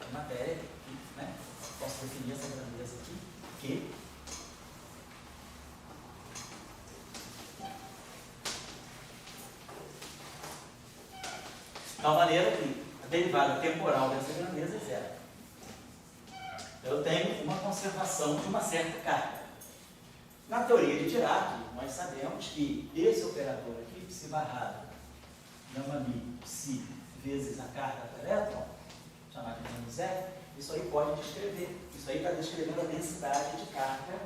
de matéria, né? Posso definir essa grandeza aqui, Q. De tal maneira que a derivada temporal dessa grandeza é zero. Eu tenho uma conservação de uma certa carga. Na teoria de Dirac, nós sabemos que esse operador aqui, psi barrado, gama mi, psi, vezes a carga do elétron, chamar de menos zero, isso aí pode descrever. Isso aí está descrevendo a densidade de carga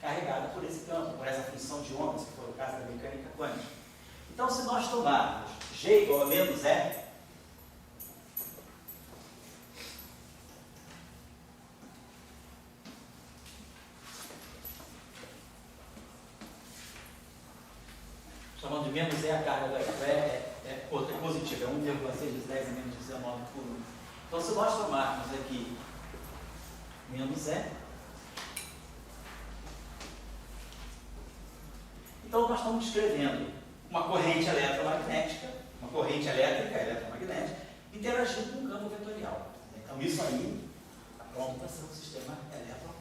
carregada por esse campo, por essa função de ondas, que foi o caso da mecânica quântica. Então, se nós tomarmos G igual a menos R, chamando de menos E a carga do elétron, é positiva, é 1,6 vezes 10 a menos 19 por 1. Então, se nós tomarmos aqui menos E, então nós estamos descrevendo uma corrente eletromagnética, uma corrente elétrica, eletromagnética, interagindo com um campo vetorial. Então, isso aí aponta ser um sistema eletromagnético.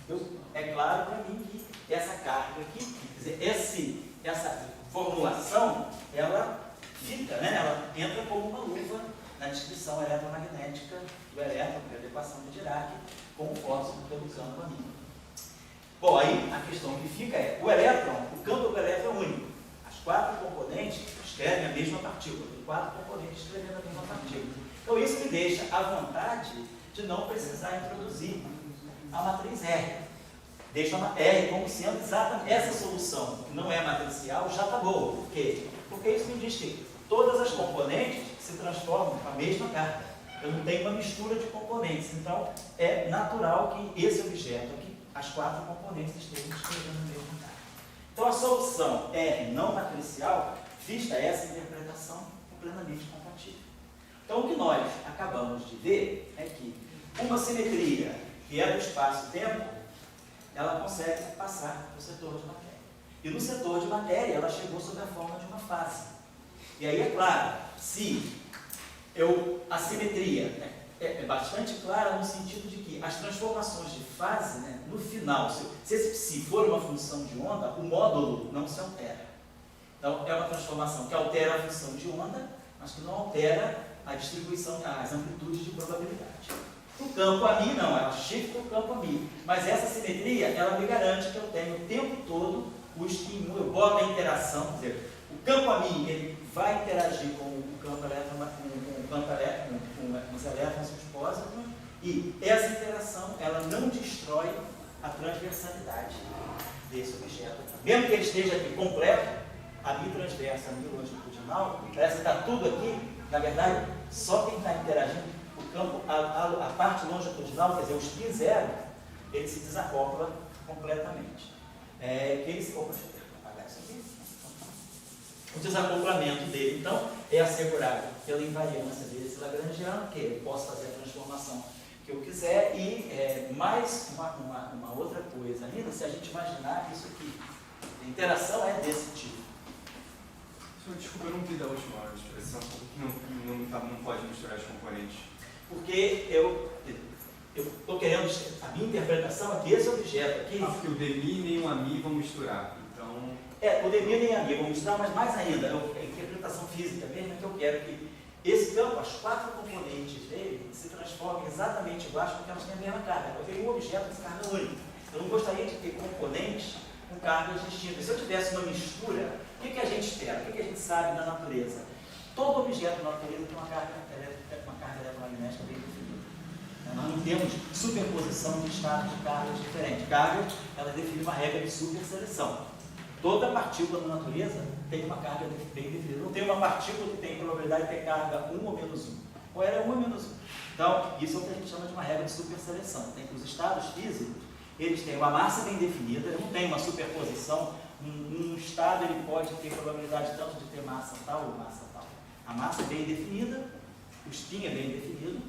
Então, é claro para mim que essa carga aqui, quer dizer, essa formulação, ela fica, né? Ela entra como uma luva na descrição eletromagnética do elétron, que é a equação de Dirac, com o fósforo pelo campo amigo. Bom, aí a questão que fica é, o elétron, o campo do elétron é único. As quatro componentes escrevem a mesma partícula, tem quatro componentes escrevendo a mesma partícula. Então isso me deixa à vontade de não precisar introduzir a matriz R. Deixa a R como sendo exatamente essa solução, que não é matricial, já está boa. Por quê? Porque isso me diz que todas as componentes se transformam com a mesma carga. Eu não tenho uma mistura de componentes. Então, é natural que esse objeto aqui, as quatro componentes, estejam escrevendo a mesma carga. Então, a solução R não matricial, vista essa interpretação, é plenamente compatível. Então, o que nós acabamos de ver é que uma simetria que é do espaço-tempo, ela consegue passar no setor de matéria. E no setor de matéria, ela chegou sob a forma de uma fase. E aí, é claro, se a simetria, né, é bastante clara no sentido de que as transformações de fase, né, no final, se esse psi for uma função de onda, o módulo não se altera. Então, é uma transformação que altera a função de onda, mas que não altera a distribuição, as amplitudes de probabilidade. O campo a mim não, ela shifta o campo a mim. Mas essa simetria, ela me garante que eu tenho o tempo todo o estímulo, eu boto a interação, quer dizer, o campo a mim, ele vai interagir com o campo elétron, com os elétrons e os pósitrons, e essa interação, ela não destrói a transversalidade desse objeto. Mesmo que ele esteja aqui completo, a bitransversa, a bilongitudinal, parece que está tudo aqui, na verdade, só quem está interagindo, o campo, a parte longitudinal, quer dizer, o spin zero, ele se desacopla completamente. Deixa eu apagar isso aqui. O desacoplamento dele, então, é assegurado pela invariância desse lagrangiano, que eu posso fazer a transformação que eu quiser, e mais uma outra coisa ainda, se a gente imaginar isso aqui, a interação é desse tipo. Desculpa, eu não vi da última expressão, que não pode misturar as componentes. Porque eu estou querendo, a minha interpretação é que esse objeto aqui... Porque o demi nem o ami vão misturar, então... o demi nem o ami vão misturar, mas mais ainda, a interpretação física mesmo é que eu quero que esse campo, as quatro componentes dele, se transformem exatamente iguais porque elas têm a mesma carga. Eu tenho um objeto de carga única. Eu não gostaria de ter componentes com cargas distintas. Se eu tivesse uma mistura, o que a gente espera? O que a gente sabe da natureza? Todo objeto na natureza tem uma carga eletromagnética bem definida. Nós não temos superposição de estados de cargas diferentes. Carga, ela define uma regra de superseleção. Toda partícula na natureza tem uma carga bem definida. Não tem uma partícula que tem probabilidade de ter carga 1 ou menos 1. Ou era 1 menos 1. Então, isso é o que a gente chama de uma regra de superseleção. Tem que os estados físicos, eles têm uma massa bem definida, não tem uma superposição. Um estado ele pode ter probabilidade tanto de ter massa tal ou massa tal. A massa é bem definida, o spin é bem definido,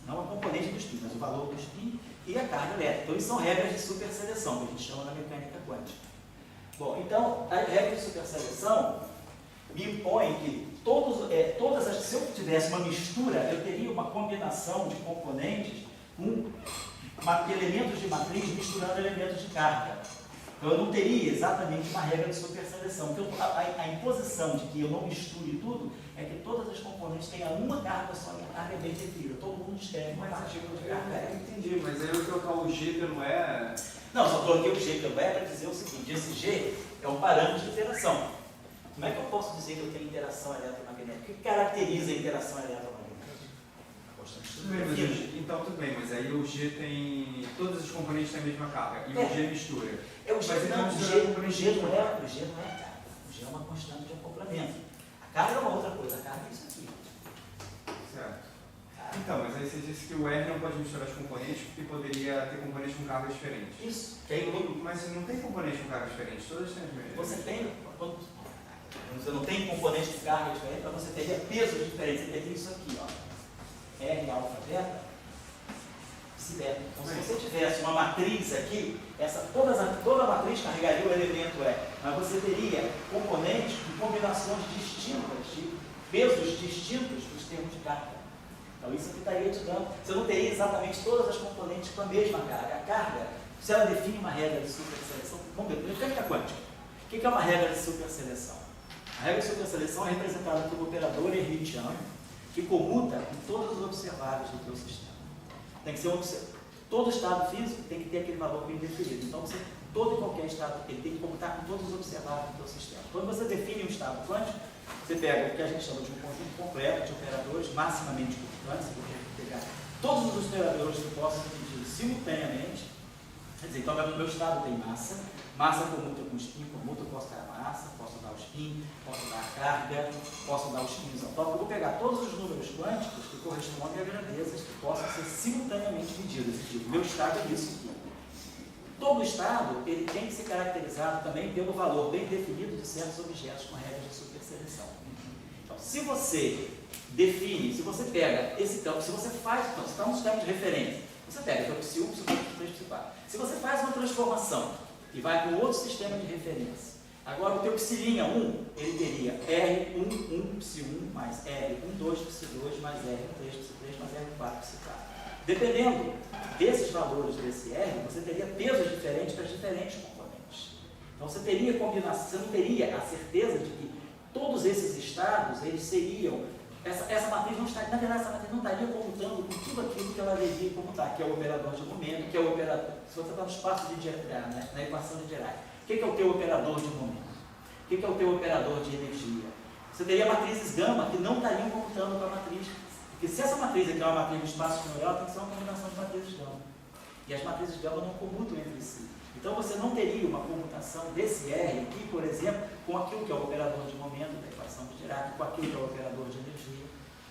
não a componente do spin, mas o valor do spin e a carga elétrica. Então, isso são regras de superseleção, que a gente chama na mecânica quântica. Bom, então, a regra de superseleção me impõe que se eu tivesse uma mistura, eu teria uma combinação de componentes com elementos de matriz misturando elementos de carga. Então, eu não teria exatamente uma regra de superseleção. Então, a imposição de que eu não misture tudo é que todas as componentes tenham uma carga só e a carga é bem definida. Todo mundo escreve uma partícula de carga. Eu entendi, mas aí eu trocar o G pelo E... Não, só coloquei o G pelo E para dizer o seguinte: esse G é um parâmetro de interação. Como é que eu posso dizer que eu tenho interação eletromagnética? O que caracteriza a interação eletromagnética? Então tudo bem, mas aí o G tem... Todos os componentes têm a mesma carga e o G mistura. O G não é carga. O G é uma constante de acoplamento. A carga é uma outra coisa, a carga é isso aqui. Certo. Então, mas aí você disse que o R não pode misturar os componentes porque poderia ter componentes com cargas diferentes. Isso. Mas não tem componentes com cargas diferentes, todas têm as mesmas. Você tem... Você não tem componente de carga diferente, mas você teria pesos diferentes. Você teria isso aqui, ó. R alfa beta, vice-beta. Então, se você tivesse uma matriz aqui, toda a matriz carregaria o elemento E, mas você teria componentes de combinações distintas, de pesos distintos dos termos de carga. Então, isso aqui estaria te dando. Você não teria exatamente todas as componentes com a mesma carga. A carga, se ela define uma regra de superseleção, vamos ver, mecânica quântica. O que é uma regra de superseleção? A regra de superseleção é representada por um operador hermitiano que comuta com todos os observáveis do teu sistema. Tem que ser todo estado físico tem que ter aquele valor bem definido. Então, todo e qualquer estado ele tem que comutar com todos os observáveis do teu sistema. Quando você define um estado quântico, você pega o que a gente chama de um conjunto completo de operadores maximamente constantes. Você tem que pegar todos os operadores que possam ser medidos simultaneamente. Quer dizer, então, o meu estado tem massa comuta com spin, comuta, eu posso dar a massa, posso dar o spin, posso dar a carga, posso dar os spin isotópicos. Eu vou pegar todos os números quânticos que correspondem a grandezas que possam ser simultaneamente medidas. Tipo, meu estado é isso aqui. Todo estado ele tem que ser caracterizado também pelo valor bem definido de certos objetos com regras de superseleção. Então, se você define, se você pega esse campo, se você faz, então, você está um sistema de referência, você pega o psi 1, psi 2, psi 3, psi 4. Se você faz uma transformação e vai para um outro sistema de referência, agora o teu psilinha 1, ele teria R1, 1, psi 1, mais R1, 2, psi 2, mais R1, 3, psi 3, mais R4, psi 4. Dependendo desses valores desse R, você teria pesos diferentes para diferentes componentes. Então você teria combinação, você não teria a certeza de que todos esses estados, eles seriam... Essa matriz não estaria, na verdade, essa matriz não estaria comutando com tudo aquilo que ela deveria comutar, que é o operador de momento, que é o operador... Se você está no espaço de Dirac, né, na equação de Dirac, o que é o teu operador de momento? O que é o teu operador de energia? Você teria matrizes gama que não estariam comutando com a matriz. Porque se essa matriz aqui é uma matriz de espaço neural, tem que ser uma combinação de matrizes gama. E as matrizes gama não comutam entre si. Então você não teria uma comutação desse R aqui, por exemplo, com aquilo que é o operador de momento da equação de Dirac, com aquilo que é o operador de energia.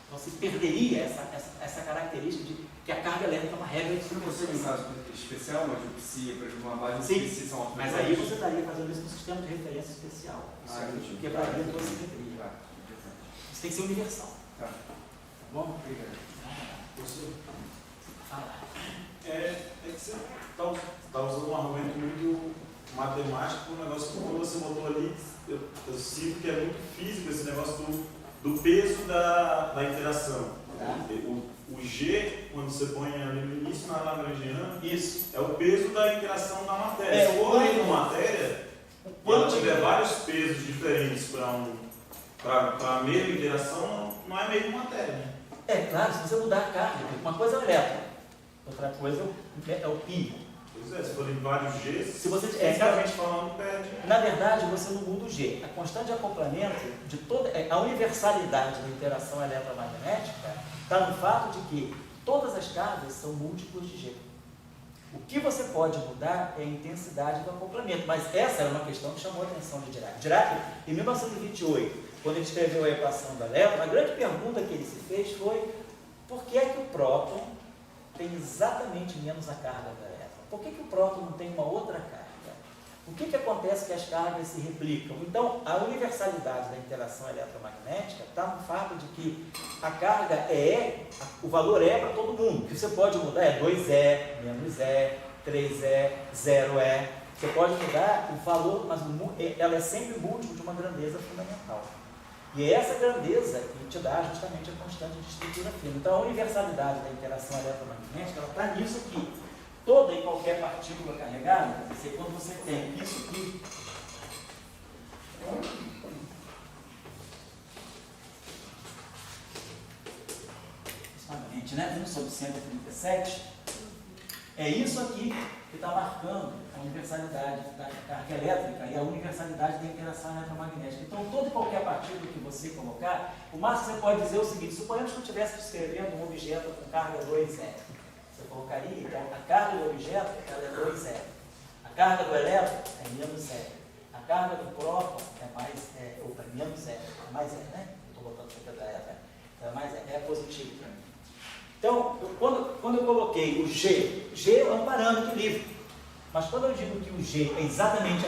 Então você perderia essa característica de que a carga elétrica é uma regra de superseleção. Você tem um caso especial, onde o psi, por exemplo, uma base de psi são automáticos? Mas aí você estaria fazendo isso com um sistema de referência especial. Isso quebraria a tua simetria. Isso tem que ser universal. Tá. Bom? Obrigado. Você Fala. que você está usando um argumento muito matemático para um negócio que quando você botou ali, eu sinto que é muito físico esse negócio do peso da interação. O G, quando você põe ali no início na Lagrangiana, Isso. é o peso da interação da matéria. Se for uma matéria, quando tiver vários pesos diferentes para a mesma interação, não é mesmo matéria. Né? É claro, se você mudar a carga, uma coisa é o elétron, outra coisa é o pi. Pois é, se forem vários Gs, Se você, fisicamente falando, perde. na verdade, você não muda o G. A constante de acoplamento de toda a universalidade da interação eletromagnética está no fato de que todas as cargas são múltiplos de G. O que você pode mudar é a intensidade do acoplamento, mas essa era uma questão que chamou a atenção de Dirac. Dirac, em 1928, quando ele escreveu a equação do elétron, a grande pergunta que ele se fez foi Por que é que o próton tem exatamente menos a carga do elétron? Por que o próton não tem uma outra carga? O que acontece que as cargas se replicam? Então, a universalidade da interação eletromagnética está no fato de que a carga o valor é para todo mundo. O que você pode mudar é 2E, menos E, 3E, 0E. Você pode mudar o valor, mas ela é sempre múltiplo de uma grandeza fundamental. E é essa grandeza que te dá justamente a constante de estrutura fina. Então, a universalidade da interação eletromagnética está nisso aqui. Toda e qualquer partícula carregada, quando você tem isso aqui, justamente, né? 1 sobre 137, é isso aqui que está marcando a universalidade da carga elétrica e a universalidade da interação eletromagnética. Então, toda e qualquer partícula que você colocar, o máximo que você pode dizer é o seguinte: suponhamos que eu estivesse descrevendo um objeto com carga 2E. Você colocaria, então, a carga do objeto ela é 2E. A carga do elétron é menos E. A carga do próton é menos E. É mais E, né? Estou botando aqui da E, é mais E, é positivo para mim. Então, quando eu coloquei o G é um parâmetro livre. Mas quando eu digo que o G é exatamente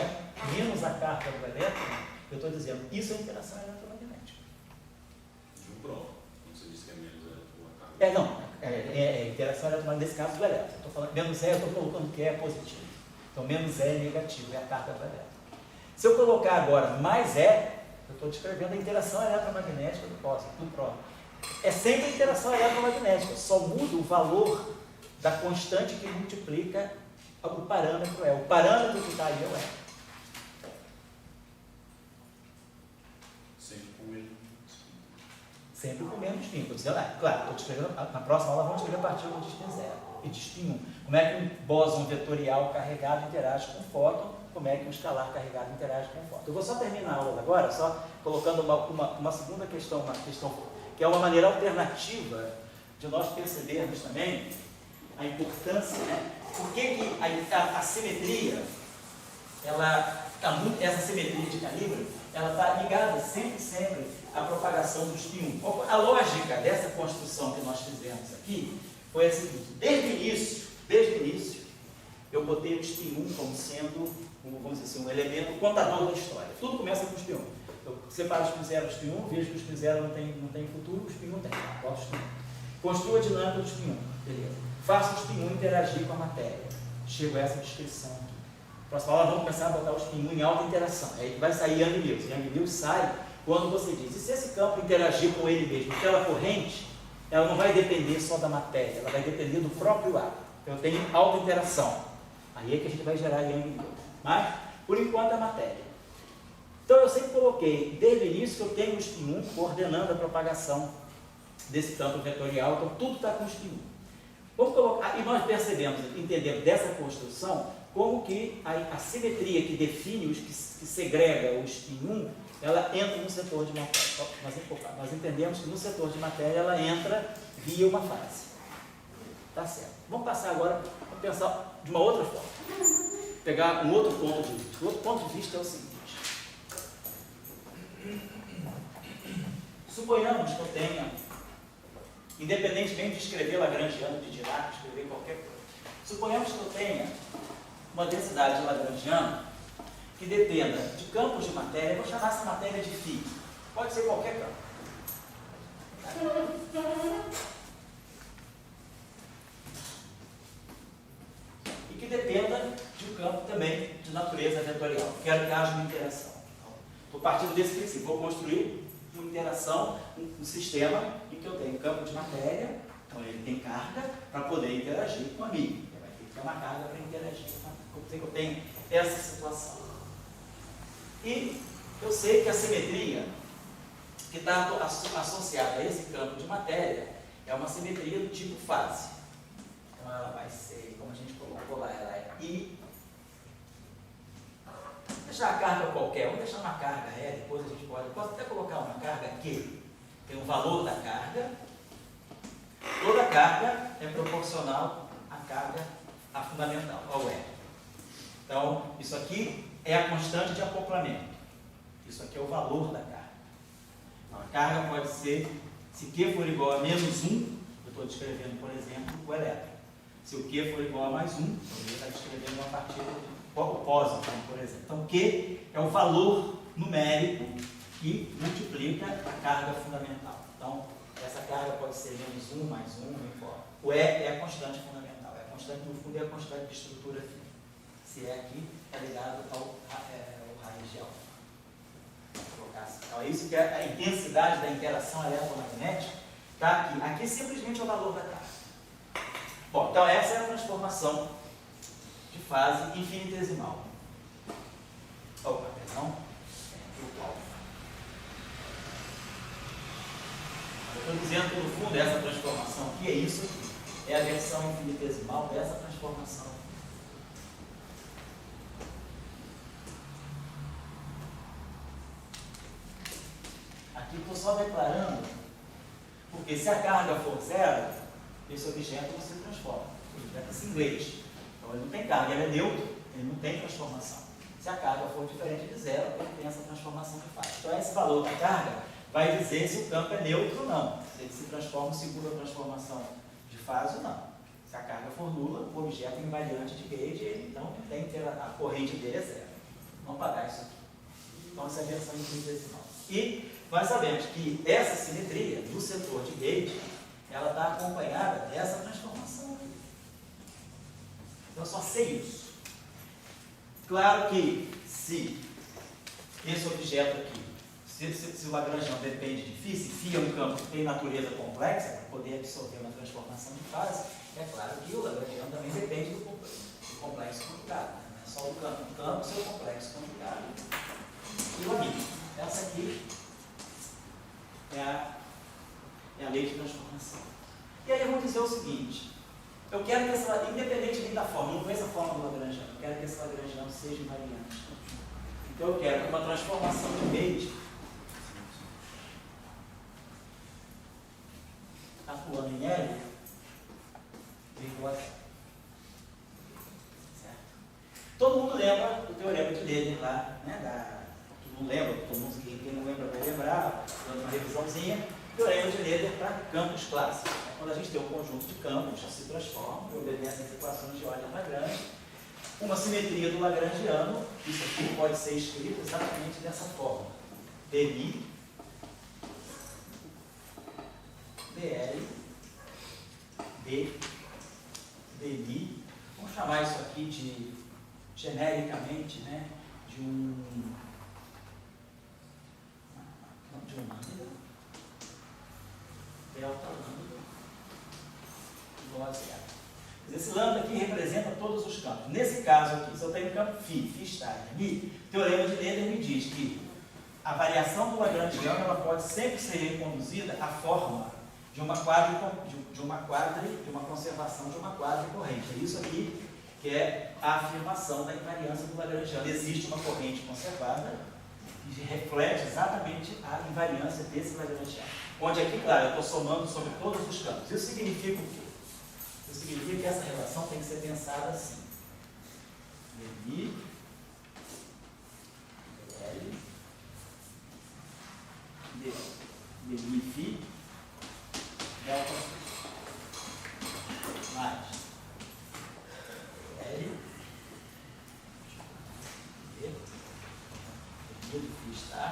menos a carga do elétron, eu estou dizendo isso é interação eletromagnética. De um próton. Você disse que é menos a carga. É interação eletromagnética, nesse caso do elétron. Estou falando menos E, eu estou colocando que é positivo. Então, menos E é negativo, é a carga do elétron. Se eu colocar agora mais E, eu estou descrevendo a interação eletromagnética do próton. É sempre a interação eletromagnética, só muda o valor da constante que multiplica o parâmetro E. O parâmetro que está aí é o E. Sempre com menos spin. Estou dizendo, claro, estou descrevendo, na próxima aula vamos descrever partícula de spin 0 e de spin 1. Como é que um bóson vetorial carregado interage com um fóton, como é que um escalar carregado interage com um fóton. Eu vou só terminar a aula agora, só colocando uma segunda questão, uma questão que é uma maneira alternativa de nós percebermos também a importância, né? Por que a simetria, essa simetria de calibre, ela está ligada sempre à propagação do spin 1. A lógica dessa construção que nós fizemos aqui foi a seguinte: desde o início, eu botei o spin 1 como sendo, vamos dizer assim, um elemento contador da história. Tudo começa com o spin 1. Eu separo o spin 0 do spin 1, vejo que o spin 0 não tem futuro, o spin 1 tem. Boto o spin 1. Construo a dinâmica do spin 1. Beleza. Faço o spin 1 interagir com a matéria. Chego a essa descrição aqui. Próxima aula vamos começar a botar o spin 1 em alta interação. Aí vai sair Young Mills. Young Mills sai quando você diz: e se esse campo interagir com ele mesmo? Aquela corrente, ela não vai depender só da matéria, ela vai depender do próprio átomo. Eu tenho alta interação. Aí é que a gente vai gerar Young Mills. Mas, por enquanto, é matéria. Então, eu sempre coloquei, desde o início, que eu tenho o spin 1 coordenando a propagação desse campo vetorial. Então, tudo está com o spin 1. Vamos colocar, e nós entendemos dessa construção, como que a simetria que define, que segrega o spin 1, ela entra no setor de matéria. Nós entendemos que no setor de matéria ela entra via uma fase. Tá certo. Vamos passar agora a pensar de uma outra forma. Pegar um outro ponto de vista. O outro ponto de vista é o seguinte: suponhamos que eu tenha, independentemente de escrever Lagrangiano, de Dirac, escrever qualquer coisa, suponhamos que eu tenha uma densidade de Lagrangiano que dependa de campos de matéria. Eu vou chamar essa matéria de φ. Pode ser qualquer campo. E que dependa de um campo também de natureza vetorial. Quero que haja uma interação. Estou partindo desse princípio. Vou construir uma interação, um sistema em que eu tenho um campo de matéria, então ele tem carga para poder interagir com a minha. Ele vai ter que ter uma carga para interagir. Eu tenho essa situação. E eu sei que a simetria que está associada a esse campo de matéria é uma simetria do tipo fase. Então ela vai ser, como a gente colocou lá, ela é I. Vou deixar a carga qualquer, vamos deixar uma carga E, depois a gente posso até colocar uma carga Q. Tem o valor da carga. Toda carga é proporcional à carga fundamental, ao E. Então, isso aqui é a constante de acoplamento. Isso aqui é o valor da carga. Então, a carga pode ser, se Q for igual a menos 1, eu estou descrevendo, por exemplo, o elétron. Se o Q for igual a mais 1, eu estou descrevendo uma partida de pósitron, por exemplo. Então, Q é o valor numérico que multiplica a carga fundamental. Então, essa carga pode ser menos 1, mais 1, não importa. O E é a constante fundamental. É a constante, no fundo, é a constante de estrutura fina. Se é aqui, é ligado ao raiz de alfa. Então, é isso que é a intensidade da interação eletromagnética está aqui. Aqui simplesmente é o valor da carga. Bom, então essa é a transformação de fase infinitesimal. Opa, perdão. Eu estou dizendo que, no fundo, essa transformação aqui é isso aqui. É a versão infinitesimal dessa transformação. Aqui estou só declarando, porque se a carga for zero, esse objeto não se transforma. O objeto é singlete. Então ele não tem carga, ele é neutro, ele não tem transformação. Se a carga for diferente de zero, ele tem essa transformação que faz. Então esse valor da carga vai dizer se o campo é neutro ou não. Se ele se transforma segundo a transformação de fase ou não. Se a carga for nula, o objeto é invariante de Gauge, ele então tem que ter a corrente dele é zero. Vamos pagar isso aqui. Então essa é a versão infinitesimal. E nós sabemos que essa simetria do setor de Gauge, ela está acompanhada dessa transformação aqui. Então eu só sei isso. Claro que se esse objeto aqui, se o Lagrangiano depende de φ, se φ é um campo que tem natureza complexa, para poder absorver uma transformação de fase, é claro que o Lagrangiano também depende do complexo conjugado. Não é só o campo, seu complexo conjugado. E o amigo. Essa aqui é a lei de transformação. E aí eu vou dizer o seguinte, eu quero que essa, independentemente da forma, não conheço a forma do Lagrangiano, eu quero que esse Lagrangiano seja invariante. Então eu quero que uma transformação de Gauge atuando em L igual a zero. Certo? Todo mundo lembra do teorema de Leibniz lá, né? Todo mundo lembra, quem não lembra vai lembrar, dando uma revisãozinha. Teorema de Leibniz para campos clássicos. Quando a gente tem um conjunto de campos, se transforma, obedece às equações de ordem Lagrange. Uma simetria do Lagrangiano, isso aqui pode ser escrito exatamente dessa forma. dI, dL, dI. Vamos chamar isso aqui de, genericamente, né, de um lambda, delta lambda, igual a zero. Esse lambda aqui representa todos os campos. Nesse caso aqui, se eu tenho um campo φ está aqui, o teorema de Leibniz me diz que a variação do Lagrangiano ela pode sempre ser reconduzida à forma de uma conservação de uma quadricorrente. É isso aqui que é a afirmação da invariância do Lagrangiano. Existe uma corrente conservada que reflete exatamente a invariância desse Lagrangiano. Onde aqui, claro, eu estou somando sobre todos os campos. Isso significa o quê? Isso significa que essa relação tem que ser pensada assim. dI, dL, dI φ, delta mais L, dI do φ está,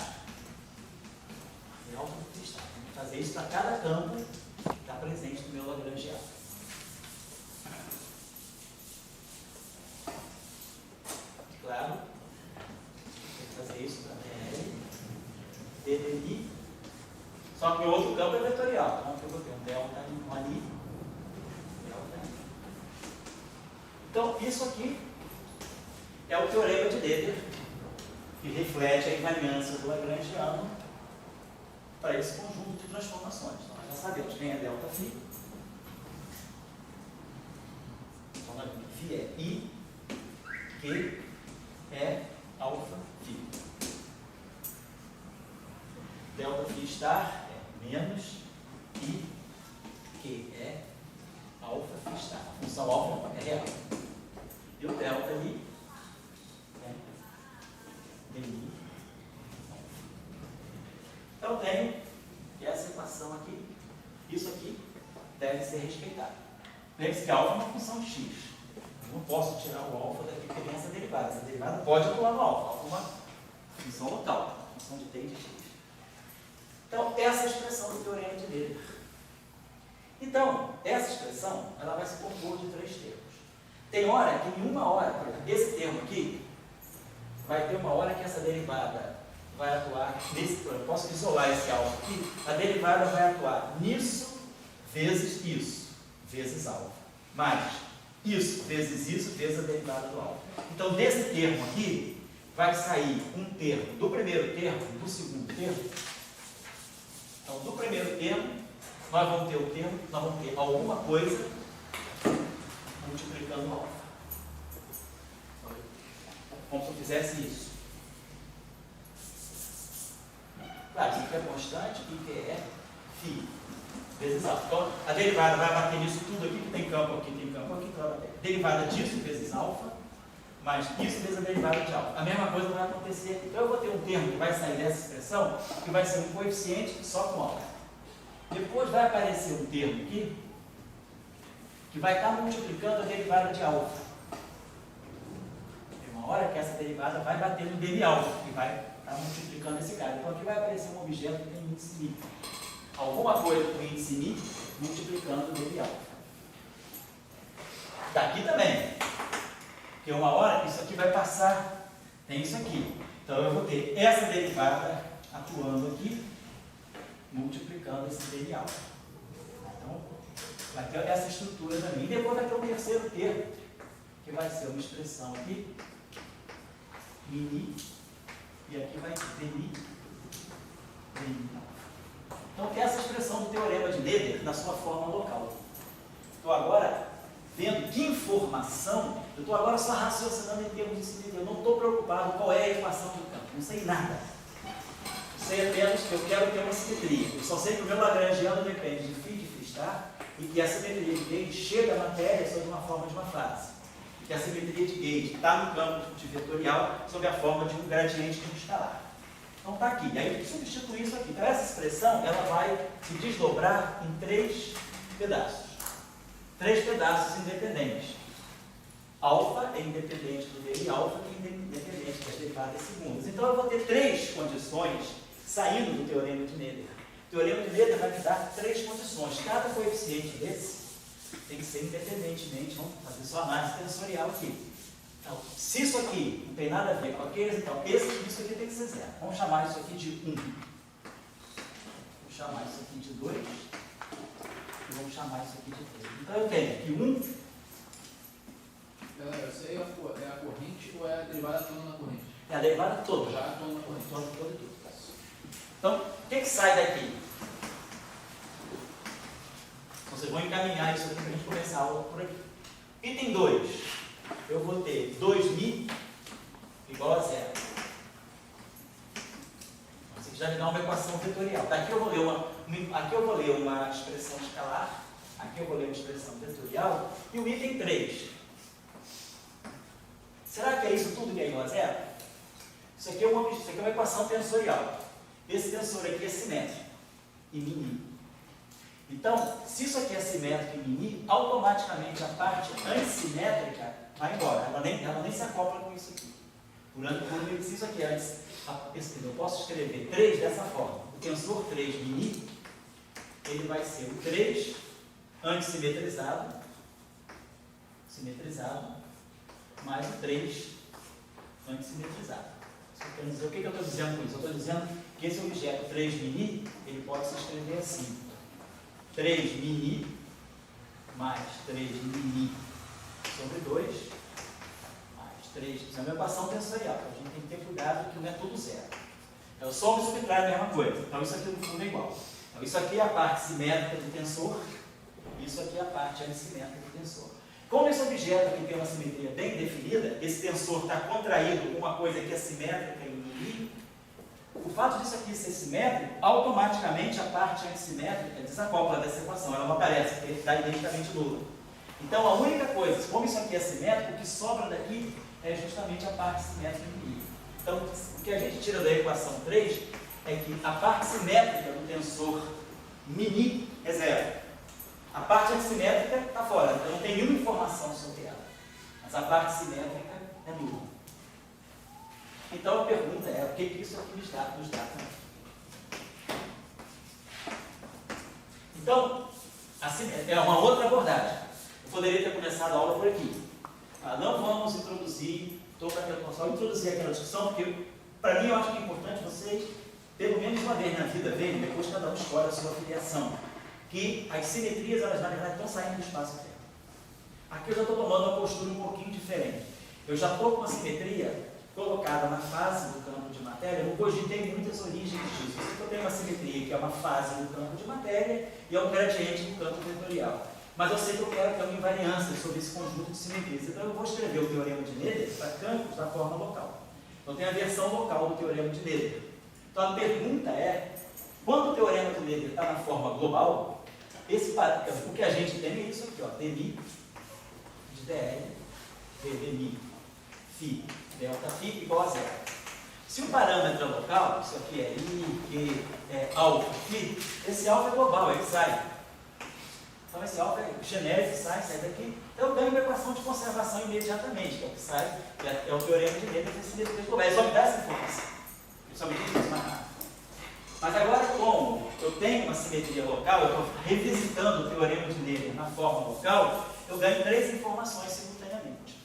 delta do φ está. Tem que fazer isso para cada campo que está presente no meu Lagrangiano. Claro, tem que fazer isso para DL, DDI, só que o outro campo é vetorial, então eu vou ter um delta ali, delta ali. Então, isso aqui é o teorema de Leibniz, que reflete a invariância do Lagrangiano para esse conjunto de transformações. Então, nós já sabemos quem é delta φ. Então, φ é I, Q, é alfa φ. Delta φ estar é menos I, que é alfa φ estar. A função alfa é real. E o delta ali é DI. Então tenho essa equação aqui, isso aqui deve ser respeitado. Lembre-se que alfa é uma função de x. Eu não posso tirar o alfa daqui porque tem essa derivada. Essa derivada pode atuar no alfa. Alfa é uma função local, uma função de t de x. Então, essa é a expressão do teorema de Nader. Então, essa expressão ela vai se compor de três termos. Tem hora que, em uma hora, por exemplo, esse termo aqui, vai ter uma hora que essa derivada vai atuar nesse. Eu posso isolar esse alfa aqui, a derivada vai atuar nisso vezes isso, vezes alfa. Mais isso vezes a derivada do alfa. Então, desse termo aqui, vai sair um termo do primeiro termo, do segundo termo. Então, do primeiro termo, nós vamos ter o termo, nós vamos ter alguma coisa multiplicando o alfa. Como se eu fizesse isso. Claro, isso aqui é constante, e que é φ vezes alfa. Então, a derivada vai bater nisso tudo aqui, que tem campo aqui, então vai bater. Derivada disso vezes alfa, mais isso vezes a derivada de alfa. A mesma coisa vai acontecer aqui. Então, eu vou ter um termo que vai sair dessa expressão, que vai ser um coeficiente só com alfa. Depois vai aparecer um termo aqui, que vai estar multiplicando a derivada de alfa. Tem uma hora que essa derivada vai bater no dm alfa, que vai estar multiplicando esse cara. Então aqui vai aparecer um objeto que tem índice μ. Alguma coisa com índice μ multiplicando o dm alfa. Daqui também. Porque uma hora isso aqui vai passar, tem isso aqui. Então eu vou ter essa derivada atuando aqui, multiplicando esse dm alfa. Então, vai ter essa estrutura também. E depois vai ter um terceiro termo, que vai ser uma expressão aqui, μi, e aqui vai ter dm alfa. Então, tem essa expressão do teorema de Nader na sua forma local. Estou agora vendo que informação, eu estou agora só raciocinando em termos de simetria. Eu não estou preocupado qual é a equação do campo, não sei nada. Sei apenas que eu quero ter uma simetria. Eu só sei que o meu lagrangiano depende de φ de φ' e que a simetria de Gauge chega à matéria sob uma forma de uma fase. E que a simetria de Gauge está no campo de vetorial sob a forma de um gradiente de um escalar. Então está aqui. E aí substitui isso aqui. Então essa expressão ela vai se desdobrar em três pedaços. Três pedaços independentes. Alfa é independente do dm alfa e é independente das derivadas segundas. Então eu vou ter três condições saindo do teorema de Nader. O teorema de Nader vai me dar três condições. Cada coeficiente desse tem que ser independentemente. Vamos fazer só análise tensorial aqui. Então, se isso aqui não tem nada a ver com aqueles, então isso aqui tem que ser zero. Vamos chamar isso aqui de 1. Vamos chamar isso aqui de 2. E vamos chamar isso aqui de 3. Então eu tenho aqui 1. Galera, isso aí é a corrente ou é a derivada atuando na corrente? É a derivada toda. Já atuando na corrente. Toda, tudo. Então, o que sai daqui? Vocês vão encaminhar isso aqui para a gente começar a aula por aqui. Item 2. Eu vou ter 2μ igual a zero. Você já me dá uma equação vetorial. Daqui eu vou ler uma expressão escalar. Aqui eu vou ler uma expressão vetorial. E o item 3. Será que é isso tudo que é igual a zero? Isso aqui é uma equação tensorial. Esse tensor aqui é simétrico e μ. Então, se isso aqui é simétrico e μ, automaticamente a parte antissimétrica vai embora. Ela nem se acopla com isso aqui. Se isso aqui é antes, eu posso escrever 3 dessa forma. O tensor 3 μ, ele vai ser o 3 antissimetrizado, mais o 3 antissimetrizado. O que eu estou dizendo com isso? Eu estou dizendo que esse objeto 3μ, ele pode se escrever assim. 3μ mais 3μ sobre 2 mais 3. Isso é uma equação tensorial. A gente tem que ter cuidado que não é tudo zero. Eu soma e subtrai a mesma coisa. Então isso aqui no fundo é igual. Então isso aqui é a parte simétrica do tensor. Isso aqui é a parte antissimétrica do tensor. Como esse objeto aqui tem uma simetria bem definida, esse tensor está contraído com uma coisa que é simétrica em μ, o fato disso aqui ser simétrico, automaticamente a parte antissimétrica desacopla dessa equação, ela não aparece, porque está identicamente nula. Então a única coisa, como isso aqui é simétrico, o que sobra daqui é justamente a parte simétrica em μ. Então o que a gente tira da equação 3 é que a parte simétrica do tensor μ é zero. A parte assimétrica está fora, então não tem nenhuma informação sobre ela. Mas a parte simétrica é nula. Então a pergunta é, o que isso aqui nos dá também? Então, é uma outra abordagem. Eu poderia ter começado a aula por aqui. Não vamos introduzir, estou para só introduzir aquela discussão, porque para mim eu acho que é importante vocês, pelo menos uma vez na vida, verem, depois cada um escolhe a sua filiação, que as simetrias, elas na verdade estão saindo do espaço-tempo. Aqui eu já estou tomando uma postura um pouquinho diferente. Eu já estou com uma simetria colocada na fase do campo de matéria, eu cogitei muitas origens disso. Eu sei que eu tenho uma simetria que é uma fase do campo de matéria e é um gradiente do campo vetorial. Mas eu sei que eu quero ter uma invariância sobre esse conjunto de simetrias. Então eu vou escrever o teorema de Noether para campos da forma local. Então tem a versão local do teorema de Noether. Então a pergunta é, quando o teorema de Noether está na forma global, o que a gente tem é isso aqui, ó, dmi de dl, dmi, φ, delta φ igual a zero. Se o parâmetro é local, isso aqui é i, q, é alfa, φ, esse alfa é global, ele sai. Então esse alfa é genérico, sai daqui. Então eu ganho uma equação de conservação imediatamente, que é o que sai, é o teorema de Noether das simetrias globais. Ele só me dá essa informação. Ele só me diz isso mais rápido. Mas agora, como eu tenho uma simetria local, eu estou revisitando o teorema de Noether na forma local, eu ganho 3 informações simultaneamente.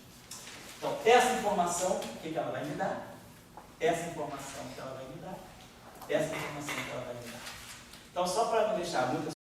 Então, essa informação, o que ela vai me dar? Essa informação que ela vai me dar. Essa informação que ela vai me dar. Então, só para não deixar muitas